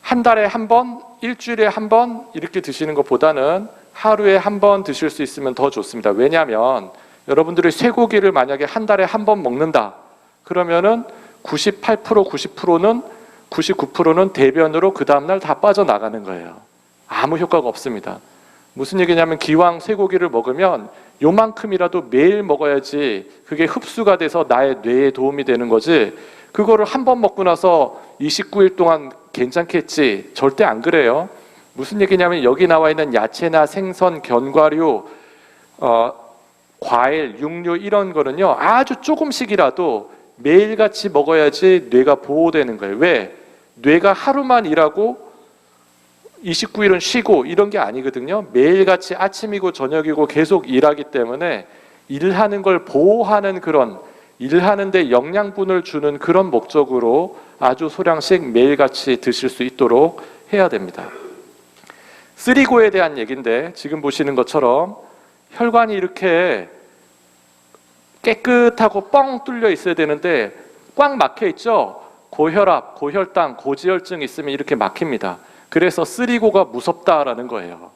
한 달에 한 번, 일주일에 한 번 이렇게 드시는 것보다는 하루에 한 번 드실 수 있으면 더 좋습니다. 왜냐하면 여러분들이 쇠고기를 만약에 한 달에 한 번 먹는다 그러면은 98%, 90%는 99%는 대변으로 그 다음날 다 빠져나가는 거예요. 아무 효과가 없습니다. 무슨 얘기냐면 기왕 쇠고기를 먹으면 요만큼이라도 매일 먹어야지 그게 흡수가 돼서 나의 뇌에 도움이 되는 거지 그거를 한 번 먹고 나서 29일 동안 괜찮겠지 절대 안 그래요. 무슨 얘기냐면 여기 나와 있는 야채나 생선, 견과류, 과일, 육류 이런 거는요 아주 조금씩이라도 매일같이 먹어야지 뇌가 보호되는 거예요. 왜? 뇌가 하루만 일하고 29일은 쉬고 이런 게 아니거든요. 매일같이 아침이고 저녁이고 계속 일하기 때문에 일하는 걸 보호하는 그런 일하는데 영양분을 주는 그런 목적으로 아주 소량씩 매일같이 드실 수 있도록 해야 됩니다. 쓰리고에 대한 얘기인데 지금 보시는 것처럼 혈관이 이렇게 깨끗하고 뻥 뚫려 있어야 되는데 꽉 막혀 있죠. 고혈압, 고혈당, 고지혈증 있으면 이렇게 막힙니다. 그래서 쓰리고가 무섭다라는 거예요.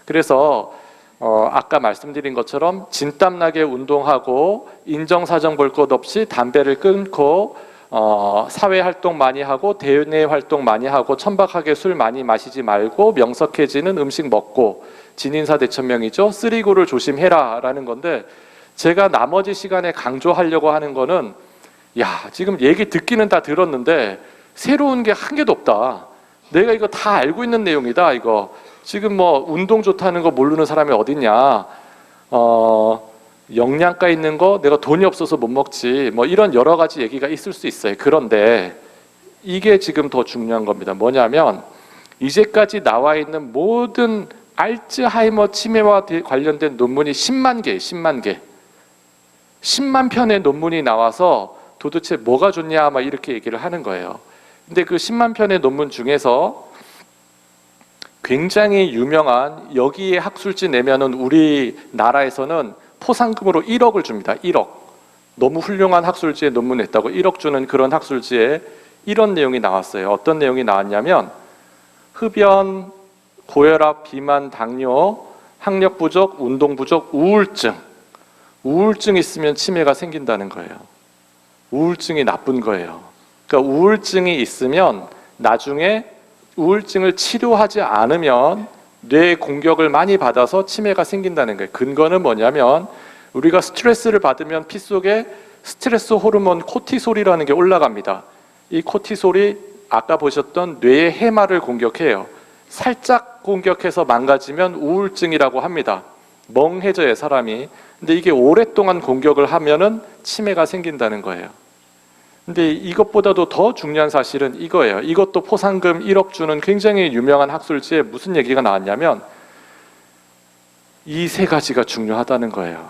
그래서 아까 말씀드린 것처럼 진땀나게 운동하고 인정사정 볼 것 없이 담배를 끊고 사회활동 많이 하고 대내 활동 많이 하고 천박하게 술 많이 마시지 말고 명석해지는 음식 먹고 진인사대천명이죠. 쓰리고를 조심해라 라는 건데 제가 나머지 시간에 강조하려고 하는 거는 야 지금 얘기 듣기는 다 들었는데 새로운 게 한 개도 없다. 내가 이거 다 알고 있는 내용이다. 이거 지금 뭐 운동 좋다는 거 모르는 사람이 어딨냐. 영양가 있는 거 내가 돈이 없어서 못 먹지. 뭐 이런 여러 가지 얘기가 있을 수 있어요. 그런데 이게 지금 더 중요한 겁니다. 뭐냐면 이제까지 나와 있는 모든 알츠하이머 치매와 관련된 논문이 10만 개 10만 편의 논문이 나와서 도대체 뭐가 좋냐 막 이렇게 얘기를 하는 거예요. 근데 그 10만 편의 논문 중에서 굉장히 유명한 여기에 학술지 내면은 우리나라에서는 포상금으로 1억을 줍니다. 1억. 너무 훌륭한 학술지에 논문 냈다고 1억 주는 그런 학술지에 이런 내용이 나왔어요. 어떤 내용이 나왔냐면 흡연, 고혈압, 비만, 당뇨, 학력 부족, 운동 부족, 우울증 있으면 치매가 생긴다는 거예요. 우울증이 나쁜 거예요. 그러니까 우울증이 있으면 나중에 우울증을 치료하지 않으면 뇌 공격을 많이 받아서 치매가 생긴다는 거예요. 근거는 뭐냐면 우리가 스트레스를 받으면 피 속에 스트레스 호르몬 코티솔이라는 게 올라갑니다. 이 코티솔이 아까 보셨던 뇌의 해마를 공격해요. 살짝 공격해서 망가지면 우울증이라고 합니다. 멍해져요 사람이. 근데 이게 오랫동안 공격을 하면은 치매가 생긴다는 거예요. 근데 이것보다도 더 중요한 사실은 이거예요. 이것도 포상금 1억 주는 굉장히 유명한 학술지에 무슨 얘기가 나왔냐면 이 세 가지가 중요하다는 거예요.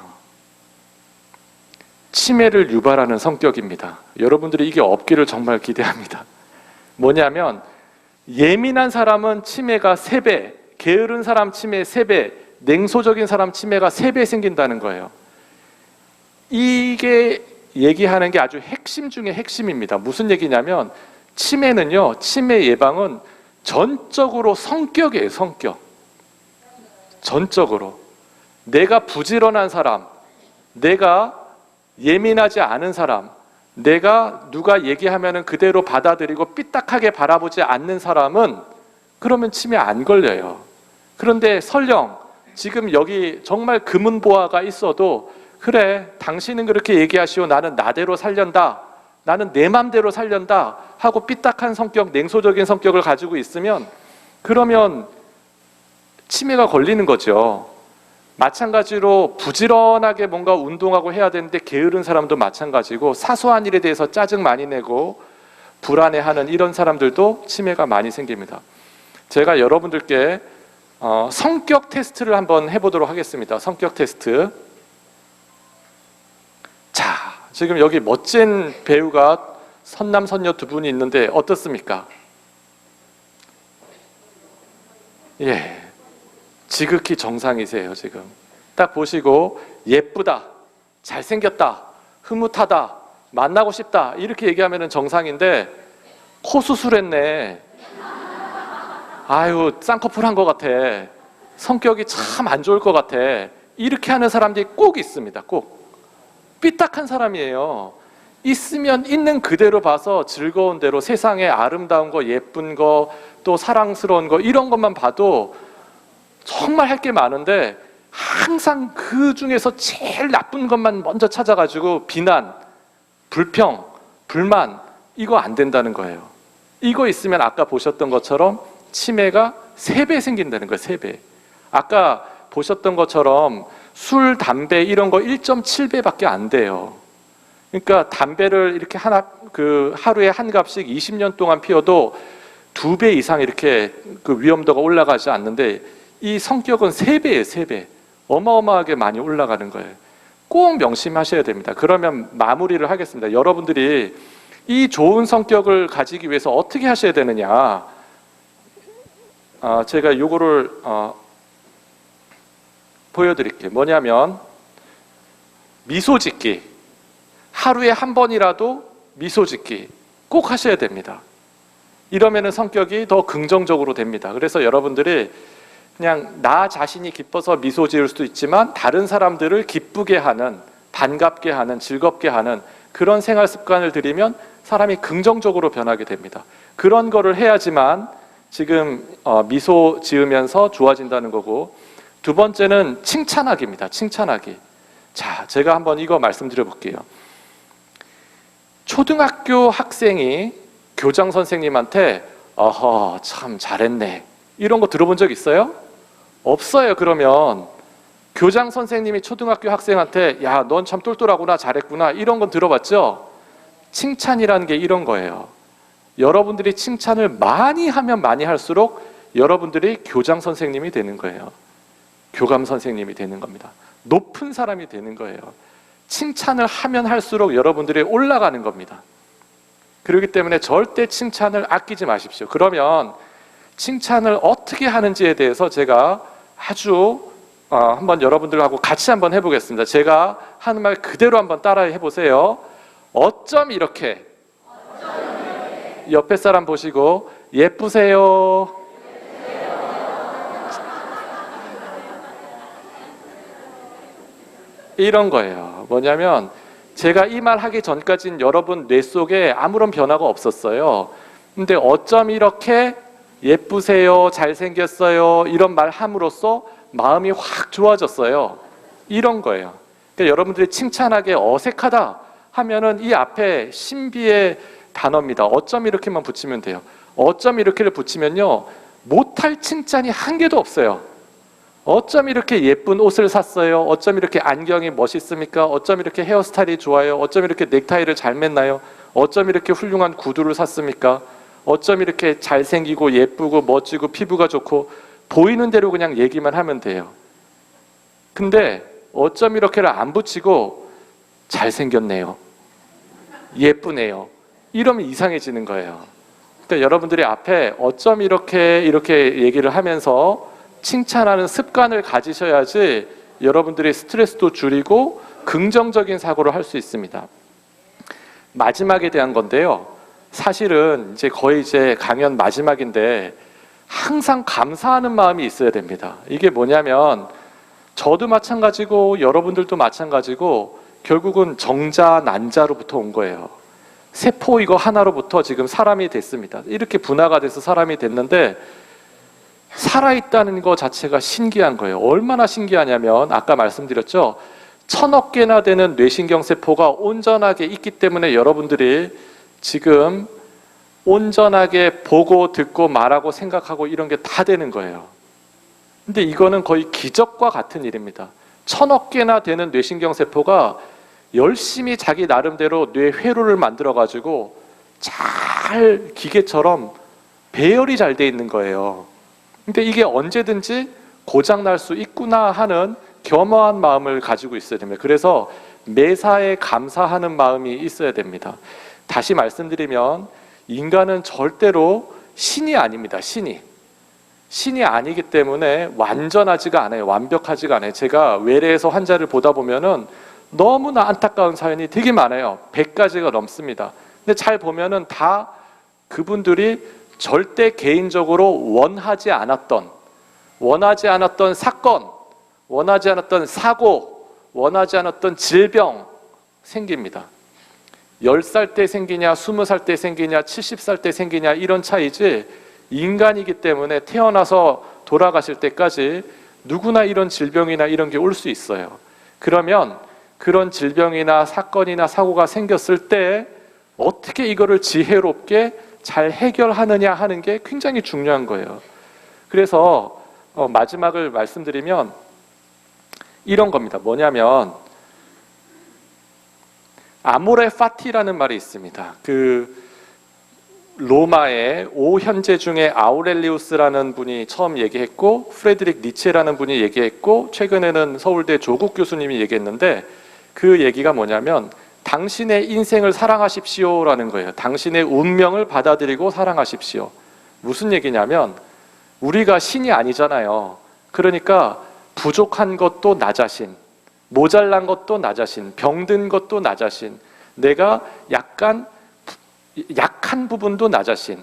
치매를 유발하는 성격입니다. 여러분들이 이게 없기를 정말 기대합니다. 뭐냐면 예민한 사람은 치매가 3배, 게으른 사람 치매 3배, 냉소적인 사람 치매가 3배 생긴다는 거예요. 이게 얘기하는 게 아주 핵심 중에 핵심입니다. 무슨 얘기냐면 치매는요, 치매 예방은 전적으로 성격이에요. 성격. 전적으로. 내가 부지런한 사람, 내가 예민하지 않은 사람, 내가 누가 얘기하면 그대로 받아들이고 삐딱하게 바라보지 않는 사람은 그러면 치매 안 걸려요. 그런데 설령 지금 여기 정말 금은보화가 있어도 그래 당신은 그렇게 얘기하시오, 나는 나대로 살련다, 나는 내 맘대로 살련다 하고 삐딱한 성격, 냉소적인 성격을 가지고 있으면 그러면 치매가 걸리는 거죠. 마찬가지로 부지런하게 뭔가 운동하고 해야 되는데 게으른 사람도 마찬가지고, 사소한 일에 대해서 짜증 많이 내고 불안해하는 이런 사람들도 치매가 많이 생깁니다. 제가 여러분들께 성격 테스트를 한번 해보도록 하겠습니다. 성격 테스트. 자, 지금 여기 멋진 배우가 선남 선녀 두 분이 있는데 어떻습니까? 예, 지극히 정상이세요. 지금 딱 보시고 예쁘다, 잘생겼다, 흐뭇하다, 만나고 싶다 이렇게 얘기하면 정상인데, 코 수술했네, 아유 쌍꺼풀 한 것 같아, 성격이 참 안 좋을 것 같아, 이렇게 하는 사람들이 꼭 있습니다. 꼭 삐딱한 사람이에요. 있으면 있는 그대로 봐서 즐거운 대로 세상에 아름다운 거, 예쁜 거, 또 사랑스러운 거 이런 것만 봐도 정말 할 게 많은데 항상 그 중에서 제일 나쁜 것만 먼저 찾아가지고 비난, 불평, 불만, 이거 안 된다는 거예요. 이거 있으면 아까 보셨던 것처럼 치매가 3배 생긴다는 거예요. 3배. 아까 보셨던 것처럼 술, 담배 이런 거 1.7배밖에 안 돼요. 그러니까 담배를 이렇게 하루에 한 갑씩 20년 동안 피워도 2배 이상 이렇게 그 위험도가 올라가지 않는데, 이 성격은 3배예요. 3배. 어마어마하게 많이 올라가는 거예요. 꼭 명심하셔야 됩니다. 그러면 마무리를 하겠습니다. 여러분들이 이 좋은 성격을 가지기 위해서 어떻게 하셔야 되느냐, 제가 요거를 보여드릴게요. 뭐냐면 미소 짓기. 하루에 한 번이라도 미소 짓기 꼭 하셔야 됩니다. 이러면은 성격이 더 긍정적으로 됩니다. 그래서 여러분들이 그냥 나 자신이 기뻐서 미소 지을 수도 있지만 다른 사람들을 기쁘게 하는, 반갑게 하는, 즐겁게 하는 그런 생활 습관을 들이면 사람이 긍정적으로 변하게 됩니다. 그런 거를 해야지만 지금 미소 지으면서 좋아진다는 거고, 두 번째는 칭찬하기입니다. 칭찬하기. 자, 제가 한번 이거 말씀드려 볼게요. 초등학교 학생이 교장 선생님한테 어허 참 잘했네 이런 거 들어본 적 있어요? 없어요. 그러면 교장 선생님이 초등학교 학생한테 야, 넌 참 똘똘하구나, 잘했구나 이런 건 들어봤죠? 칭찬이라는 게 이런 거예요. 여러분들이 칭찬을 많이 하면 많이 할수록 여러분들이 교장 선생님이 되는 거예요. 교감 선생님이 되는 겁니다. 높은 사람이 되는 거예요. 칭찬을 하면 할수록 여러분들이 올라가는 겁니다. 그렇기 때문에 절대 칭찬을 아끼지 마십시오. 그러면 칭찬을 어떻게 하는지에 대해서 제가 아주 한번 여러분들하고 같이 한번 해보겠습니다. 제가 하는 말 그대로 한번 따라 해보세요. 어쩜 이렇게. 옆에 사람 보시고 예쁘세요. 이런 거예요. 뭐냐면 제가 이 말 하기 전까지는 여러분 뇌 속에 아무런 변화가 없었어요. 근데 어쩜 이렇게 예쁘세요, 잘생겼어요 이런 말 함으로써 마음이 확 좋아졌어요. 이런 거예요. 그러니까 여러분들이 칭찬하게 어색하다 하면은 이 앞에 신비의 단어입니다. 어쩜 이렇게만 붙이면 돼요. 어쩜 이렇게를 붙이면요, 못할 칭찬이 한 개도 없어요. 어쩜 이렇게 예쁜 옷을 샀어요? 어쩜 이렇게 안경이 멋있습니까? 어쩜 이렇게 헤어스타일이 좋아요? 어쩜 이렇게 넥타이를 잘 맸나요? 어쩜 이렇게 훌륭한 구두를 샀습니까? 어쩜 이렇게 잘생기고 예쁘고 멋지고 피부가 좋고, 보이는 대로 그냥 얘기만 하면 돼요. 근데 어쩜 이렇게를 안 붙이고 잘생겼네요, 예쁘네요 이러면 이상해지는 거예요. 그러니까 여러분들이 앞에 어쩜 이렇게 얘기를 하면서 칭찬하는 습관을 가지셔야지 여러분들이 스트레스도 줄이고 긍정적인 사고를 할 수 있습니다. 마지막에 대한 건데요. 사실은 거의 강연 마지막인데 항상 감사하는 마음이 있어야 됩니다. 이게 뭐냐면 저도 마찬가지고 여러분들도 마찬가지고 결국은 정자, 난자로부터 온 거예요. 세포 이거 하나로부터 지금 사람이 됐습니다. 이렇게 분화가 돼서 사람이 됐는데 살아있다는 것 자체가 신기한 거예요. 얼마나 신기하냐면 아까 말씀드렸죠. 1000억 개나 되는 뇌신경 세포가 온전하게 있기 때문에 여러분들이 지금 온전하게 보고 듣고 말하고 생각하고 이런 게 다 되는 거예요. 근데 이거는 거의 기적과 같은 일입니다. 1000억 개나 되는 뇌신경 세포가 열심히 자기 나름대로 뇌 회로를 만들어 가지고 잘 기계처럼 배열이 잘 돼 있는 거예요. 근데 이게 언제든지 고장 날 수 있구나 하는 겸허한 마음을 가지고 있어야 됩니다. 그래서 매사에 감사하는 마음이 있어야 됩니다. 다시 말씀드리면 인간은 절대로 신이 아닙니다. 신이 아니기 때문에 완전하지가 않아요. 완벽하지가 않아요. 제가 외래에서 환자를 보다 보면은 너무나 안타까운 사연이 되게 많아요. 100가지가 넘습니다. 근데 잘 보면은 다 그분들이 절대 개인적으로 원하지 않았던 사건, 원하지 않았던 사고, 원하지 않았던 질병 생깁니다. 10살 때 생기냐, 20살 때 생기냐, 70살 때 생기냐 이런 차이지 인간이기 때문에 태어나서 돌아가실 때까지 누구나 이런 질병이나 이런 게 올 수 있어요. 그러면 그런 질병이나 사건이나 사고가 생겼을 때 어떻게 이거를 지혜롭게 잘 해결하느냐 하는 게 굉장히 중요한 거예요. 그래서 마지막을 말씀드리면 이런 겁니다. 뭐냐면 아모레 파티라는 말이 있습니다. 로마의 5현재 중에 아우렐리우스라는 분이 처음 얘기했고 프레드릭 니체라는 분이 얘기했고 최근에는 서울대 조국 교수님이 얘기했는데 그 얘기가 뭐냐면 당신의 인생을 사랑하십시오라는 거예요. 당신의 운명을 받아들이고 사랑하십시오. 무슨 얘기냐면 우리가 신이 아니잖아요. 그러니까 부족한 것도 나 자신, 모자란 것도 나 자신, 병든 것도 나 자신, 내가 약간 약한 부분도 나 자신,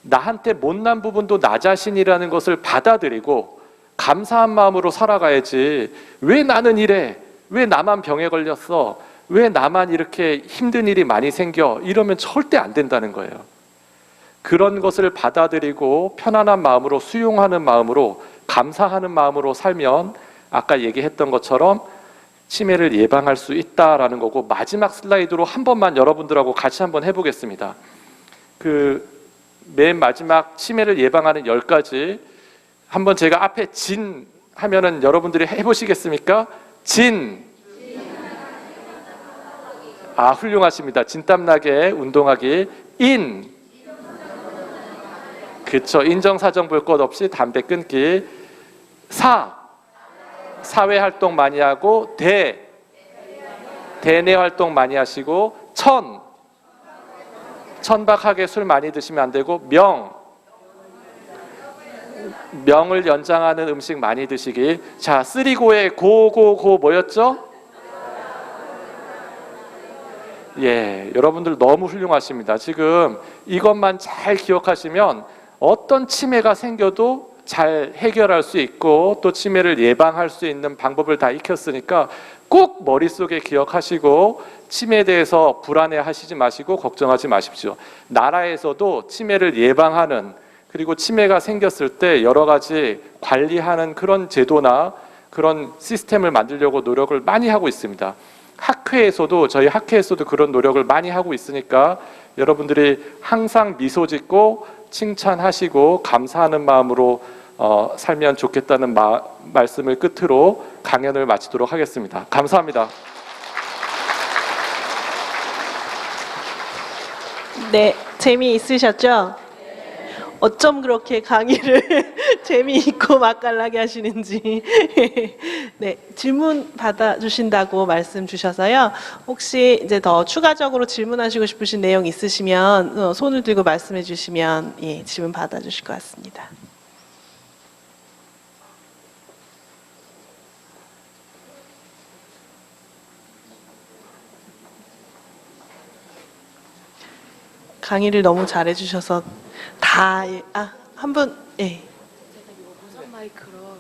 나한테 못난 부분도 나 자신이라는 것을 받아들이고 감사한 마음으로 살아가야지. 왜 나는 이래? 왜 나만 병에 걸렸어? 왜 나만 이렇게 힘든 일이 많이 생겨? 이러면 절대 안 된다는 거예요. 그런 것을 받아들이고 편안한 마음으로 수용하는 마음으로 감사하는 마음으로 살면 아까 얘기했던 것처럼 치매를 예방할 수 있다라는 거고, 마지막 슬라이드로 한 번만 여러분들하고 같이 한번 해보겠습니다. 맨 마지막 치매를 예방하는 10가지 한번 제가 앞에 진 하면은 여러분들이 해보시겠습니까? 진. 훌륭하십니다. 진땀나게 운동하기. 인. 그쵸. 인정사정 볼 것 없이 담배 끊기. 사회활동 많이 하고. 대내 활동 많이 하시고. 천박하게 술 많이 드시면 안 되고. 명을 연장하는 음식 많이 드시기. 자, 쓰리고의 고 뭐였죠? 예, 여러분들 너무 훌륭하십니다. 지금 이것만 잘 기억하시면 어떤 치매가 생겨도 잘 해결할 수 있고 또 치매를 예방할 수 있는 방법을 다 익혔으니까 꼭 머릿속에 기억하시고 치매에 대해서 불안해하시지 마시고 걱정하지 마십시오. 나라에서도 치매를 예방하는, 그리고 치매가 생겼을 때 여러 가지 관리하는 그런 제도나 그런 시스템을 만들려고 노력을 많이 하고 있습니다. 저희 학회에서도 그런 노력을 많이 하고 있으니까 여러분들이 항상 미소 짓고 칭찬하시고 감사하는 마음으로 살면 좋겠다는 말씀을 끝으로 강연을 마치도록 하겠습니다. 감사합니다. 네, 재미있으셨죠? 어쩜 그렇게 강의를 재미있고 맛깔나게 하시는지. 네, 질문 받아주신다고 말씀 주셔서요. 혹시 이제 더 추가적으로 질문하시고 싶으신 내용 있으시면 손을 들고 말씀해 주시면 질문 받아주실 것 같습니다. 강의를 너무 잘해 주셔서 한 분, 예. 무선 마이크로.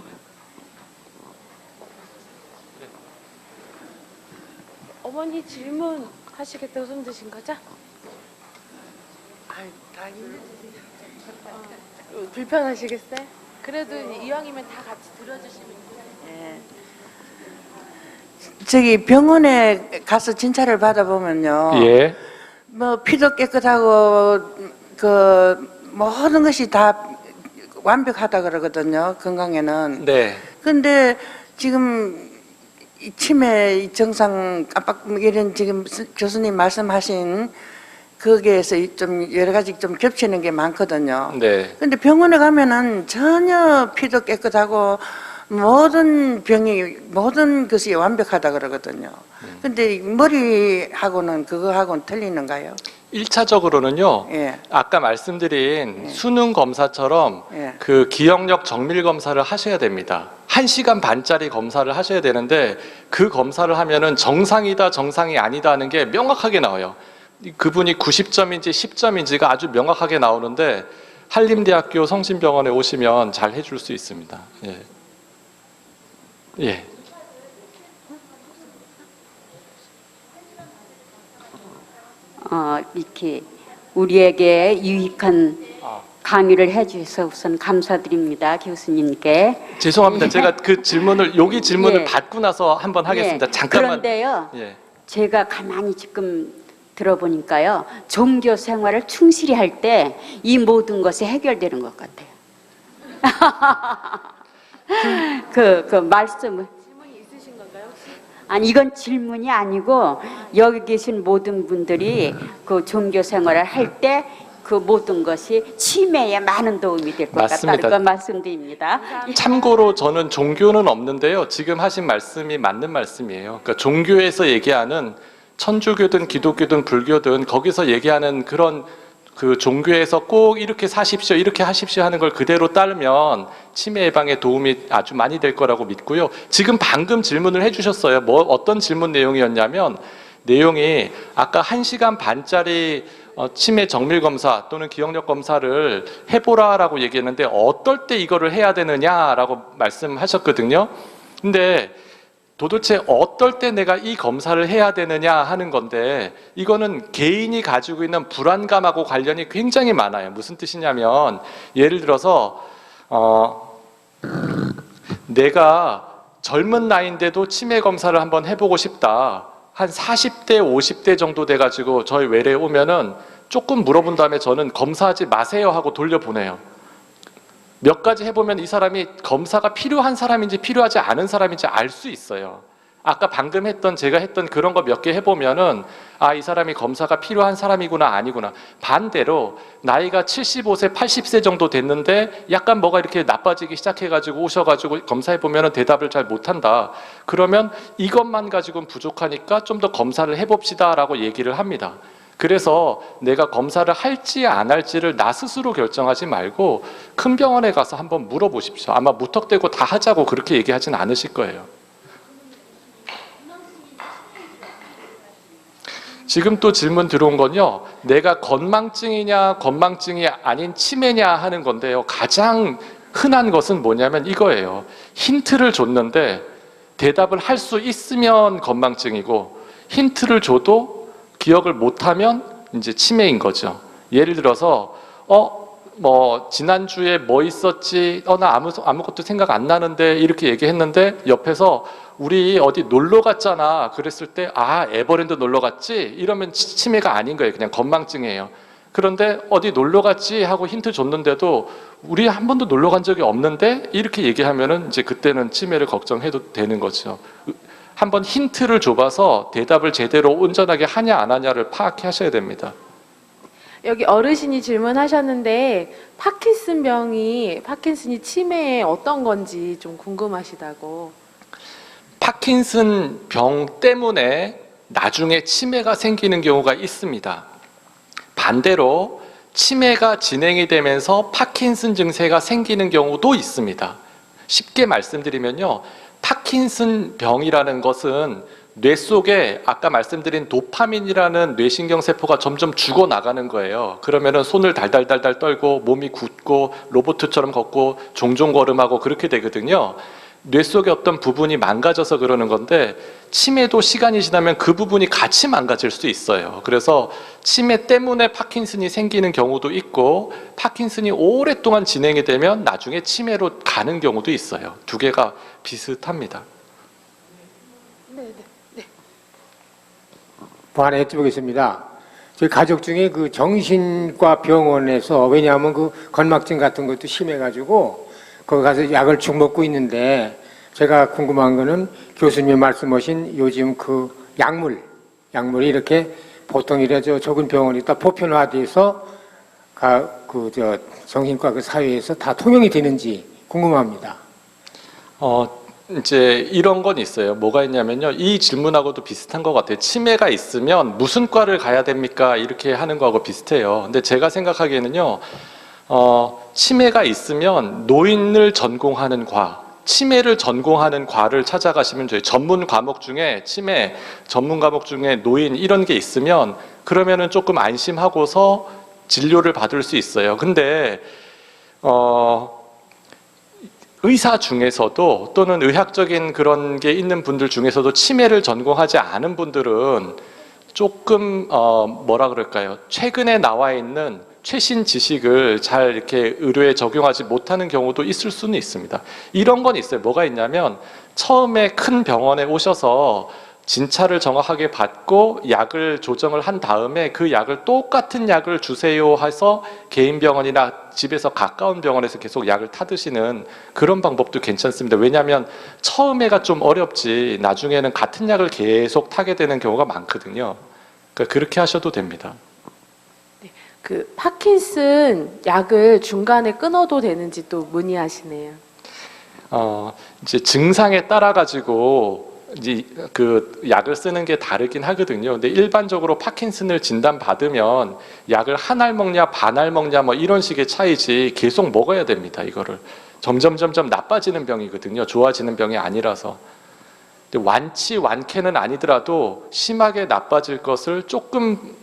어머니 질문 하시겠다고 손 드신 거죠? 불편하시겠어요? 그래도 이왕이면 다 같이 들어주시면 돼요. 저기 병원에 가서 진찰을 받아보면요. 예. 뭐 피도 깨끗하고 그 모든 것이 다 완벽하다 그러거든요. 건강에는. 네. 근데 지금 이 치매 이 증상 깜빡 이런 지금 교수님 말씀하신 거기에서 좀 여러 가지 좀 겹치는 게 많거든요. 네. 근데 병원에 가면은 전혀 피도 깨끗하고 모든 것이 완벽하다 그러거든요. 근데 머리하고는 그거하고는 틀리는가요? 1차적으로는요. 예. 아까 말씀드린 수능 검사처럼 예. 그 기억력 정밀 검사를 하셔야 됩니다. 1시간 반짜리 검사를 하셔야 되는데 그 검사를 하면은 정상이다 정상이 아니다 하는 게 명확하게 나와요. 그분이 90점인지 10점인지가 아주 명확하게 나오는데 한림대학교 성심병원에 오시면 잘 해줄 수 있습니다. 예. 예. 이렇게 우리에게 유익한 강의를 해주셔서 우선 감사드립니다, 교수님께. 죄송합니다. 제가 그 질문을 여기 질문을 예. 받고 나서 한번 하겠습니다. 예. 잠깐만. 그런데요, 예. 제가 가만히 지금 들어보니까요, 종교 생활을 충실히 할 때 이 모든 것이 해결되는 것 같아요. 그 말씀을. 질문이 있으신 건가요, 혹시? 아니, 이건 질문이 아니고 여기 계신 모든 분들이 그 종교 생활을 할 때 그 모든 것이 치매에 많은 도움이 될 것 맞습니다. 같다는 거 말씀드립니다. 참고로 저는 종교는 없는데요. 지금 하신 말씀이 맞는 말씀이에요. 그러니까 종교에서 얘기하는 천주교든 기독교든 불교든 거기서 얘기하는 그런 그 종교에서 꼭 이렇게 사십시오, 이렇게 하십시오 하는 걸 그대로 따르면 치매 예방에 도움이 아주 많이 될 거라고 믿고요. 지금 방금 질문을 해주셨어요. 어떤 질문 내용이었냐면 내용이 아까 1시간 반짜리 치매 정밀 검사 또는 기억력 검사를 해보라라고 얘기했는데 어떨 때 이거를 해야 되느냐라고 말씀하셨거든요. 근데 도대체 어떨 때 내가 이 검사를 해야 되느냐 하는 건데 이거는 개인이 가지고 있는 불안감하고 관련이 굉장히 많아요. 무슨 뜻이냐면 예를 들어서 내가 젊은 나이인데도 치매 검사를 한번 해보고 싶다. 한 40대, 50대 정도 돼가지고 저희 외래에 오면은 조금 물어본 다음에 저는 검사하지 마세요 하고 돌려보내요. 몇 가지 해보면 이 사람이 검사가 필요한 사람인지 필요하지 않은 사람인지 알 수 있어요. 아까 방금 제가 했던 그런 거 몇 개 해보면은 이 사람이 검사가 필요한 사람이구나 아니구나. 반대로 나이가 75세, 80세 정도 됐는데 약간 뭐가 이렇게 나빠지기 시작해가지고 오셔가지고 검사해보면은 대답을 잘 못한다. 그러면 이것만 가지고는 부족하니까 좀 더 검사를 해봅시다라고 얘기를 합니다. 그래서 내가 검사를 할지 안 할지를 나 스스로 결정하지 말고 큰 병원에 가서 한번 물어보십시오. 아마 무턱대고 다 하자고 그렇게 얘기하진 않으실 거예요. 지금 또 질문 들어온 건요. 내가 건망증이냐 건망증이 아닌 치매냐 하는 건데요. 가장 흔한 것은 뭐냐면 이거예요. 힌트를 줬는데 대답을 할 수 있으면 건망증이고 힌트를 줘도 기억을 못하면 이제 치매인 거죠. 예를 들어서 지난주에 뭐 있었지? 나 아무것도 생각 안 나는데 이렇게 얘기했는데 옆에서 우리 어디 놀러 갔잖아. 그랬을 때 에버랜드 놀러 갔지? 이러면 치매가 아닌 거예요. 그냥 건망증이에요. 그런데 어디 놀러 갔지? 하고 힌트 줬는데도 우리 한 번도 놀러 간 적이 없는데 이렇게 얘기하면은 이제 그때는 치매를 걱정해도 되는 거죠. 한번 힌트를 줘봐서 대답을 제대로 온전하게 하냐 안 하냐를 파악하셔야 됩니다. 여기 어르신이 질문하셨는데 파킨슨이 치매에 어떤 건지 좀 궁금하시다고. 파킨슨 병 때문에 나중에 치매가 생기는 경우가 있습니다. 반대로 치매가 진행이 되면서 파킨슨 증세가 생기는 경우도 있습니다. 쉽게 말씀드리면요. 파킨슨 병이라는 것은 뇌 속에 아까 말씀드린 도파민이라는 뇌신경 세포가 점점 죽어나가는 거예요. 그러면은 손을 달달달달 떨고 몸이 굳고 로봇처럼 걷고 종종 걸음하고 그렇게 되거든요. 뇌 속의 어떤 부분이 망가져서 그러는 건데 치매도 시간이 지나면 그 부분이 같이 망가질 수 있어요. 그래서 치매 때문에 파킨슨이 생기는 경우도 있고 파킨슨이 오랫동안 진행이 되면 나중에 치매로 가는 경우도 있어요. 두 개가 비슷합니다. 뭐 하나 여쭤보겠습니다. 저희 가족 중에 그 정신과 병원에서, 왜냐하면 그 건막증 같은 것도 심해가지고 거기 가서 약을 쭉 먹고 있는데, 제가 궁금한 거는 교수님이 말씀하신 요즘 그 약물이 이렇게 보통 이래서 적은 병원이 다 보편화돼서 정신과 그 사회에서 다 통용이 되는지 궁금합니다. 이제 이런 건 있어요. 뭐가 있냐면요. 이 질문하고도 비슷한 것 같아요. 치매가 있으면 무슨 과를 가야 됩니까? 이렇게 하는 거하고 비슷해요. 근데 제가 생각하기에는요. 치매가 있으면 노인을 전공하는 과, 치매를 전공하는 과를 찾아가시면 저희 전문 과목 중에 치매 전문 과목 중에 노인 이런 게 있으면 그러면은 조금 안심하고서 진료를 받을 수 있어요. 근데 의사 중에서도 또는 의학적인 그런 게 있는 분들 중에서도 치매를 전공하지 않은 분들은 조금 뭐라 그럴까요? 최근에 나와 있는 최신 지식을 잘 이렇게 의료에 적용하지 못하는 경우도 있을 수는 있습니다. 이런 건 있어요. 뭐가 있냐면 처음에 큰 병원에 오셔서 진찰을 정확하게 받고 약을 조정을 한 다음에 그 약을 똑같은 약을 주세요 해서 개인 병원이나 집에서 가까운 병원에서 계속 약을 타드시는 그런 방법도 괜찮습니다. 왜냐하면 처음에가 좀 어렵지 나중에는 같은 약을 계속 타게 되는 경우가 많거든요. 그러니까 그렇게 하셔도 됩니다. 그 파킨슨 약을 중간에 끊어도 되는지 또 문의하시네요. 이제 증상에 따라 가지고 이제 그 약을 쓰는 게 다르긴 하거든요. 근데 일반적으로 파킨슨을 진단받으면 약을 한 알 먹냐 반 알 먹냐 뭐 이런 식의 차이지 계속 먹어야 됩니다. 이거를 점점 나빠지는 병이거든요. 좋아지는 병이 아니라서. 근데 완쾌는 아니더라도 심하게 나빠질 것을 조금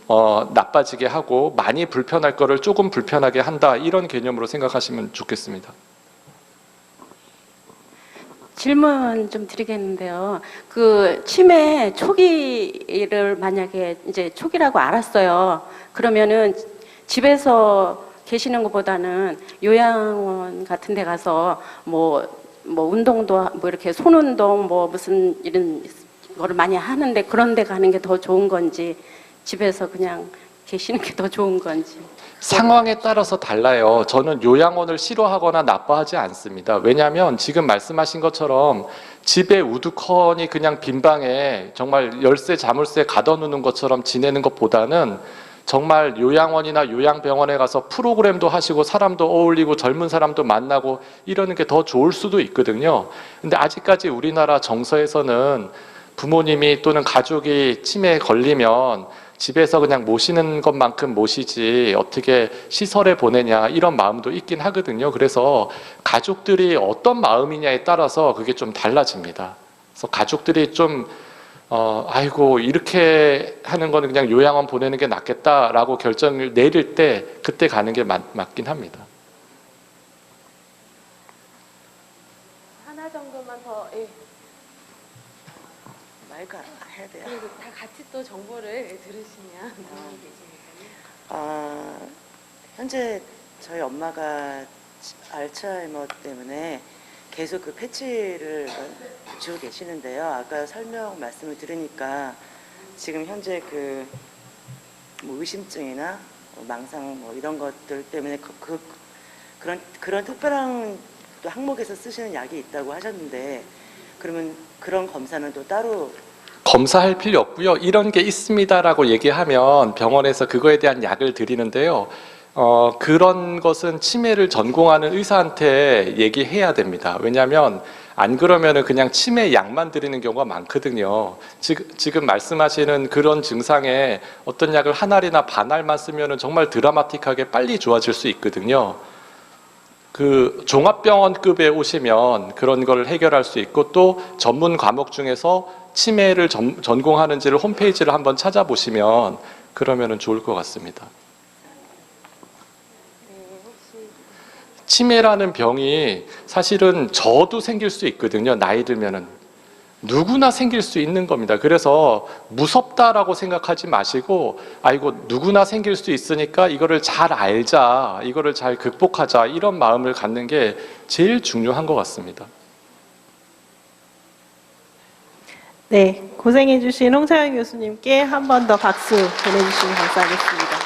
나빠지게 하고 많이 불편할 거를 조금 불편하게 한다, 이런 개념으로 생각하시면 좋겠습니다. 질문 좀 드리겠는데요. 그 치매 초기를 만약에 이제 초기라고 알았어요. 그러면은 집에서 계시는 것보다는 요양원 같은 데 가서 뭐 운동도 뭐 이렇게 손 운동 뭐 무슨 이런 거를 많이 하는데 그런 데 가는 게 더 좋은 건지 집에서 그냥 계시는 게 더 좋은 건지. 상황에 따라서 달라요. 저는 요양원을 싫어하거나 나빠하지 않습니다. 왜냐하면 지금 말씀하신 것처럼 집에 우두커니 그냥 빈 방에 정말 열쇠 자물쇠 가둬놓는 것처럼 지내는 것보다는 정말 요양원이나 요양병원에 가서 프로그램도 하시고 사람도 어울리고 젊은 사람도 만나고 이러는 게 더 좋을 수도 있거든요. 근데 아직까지 우리나라 정서에서는 부모님이 또는 가족이 치매에 걸리면 집에서 그냥 모시는 것만큼 모시지 어떻게 시설에 보내냐 이런 마음도 있긴 하거든요. 그래서 가족들이 어떤 마음이냐에 따라서 그게 좀 달라집니다. 그래서 가족들이 좀 아이고 이렇게 하는 거는 그냥 요양원 보내는 게 낫겠다라고 결정을 내릴 때 그때 가는 게 맞긴 합니다. 하나 정도만 더. 예. 말가 해야 돼요. 그리고 다 같이 또 정보를 들으시면 도움이 되시니까요. 현재 저희 엄마가 알츠하이머 때문에 계속 그 패치를 주고 계시는데요. 아까 설명 말씀을 들으니까 지금 현재 그 뭐 의심증이나 망상 뭐 이런 것들 때문에 그런 특별한 또 항목에서 쓰시는 약이 있다고 하셨는데 그러면 그런 검사는 또 따로 검사할 필요 없고요. 이런 게 있습니다라고 얘기하면 병원에서 그거에 대한 약을 드리는데요. 그런 것은 치매를 전공하는 의사한테 얘기해야 됩니다. 왜냐하면 안 그러면은 그냥 치매 약만 드리는 경우가 많거든요. 지금 말씀하시는 그런 증상에 어떤 약을 한 알이나 반 알만 쓰면은 정말 드라마틱하게 빨리 좋아질 수 있거든요. 그 종합병원급에 오시면 그런 걸 해결할 수 있고 또 전문 과목 중에서 치매를 전공하는지를 홈페이지를 한번 찾아보시면 그러면은 좋을 것 같습니다. 치매라는 병이 사실은 저도 생길 수 있거든요. 나이 들면은. 누구나 생길 수 있는 겁니다. 그래서 무섭다라고 생각하지 마시고, 아이고, 누구나 생길 수 있으니까 이거를 잘 알자, 이거를 잘 극복하자, 이런 마음을 갖는 게 제일 중요한 것 같습니다. 네, 고생해주신 홍사영 교수님께 한 번 더 박수 보내주시면 감사하겠습니다.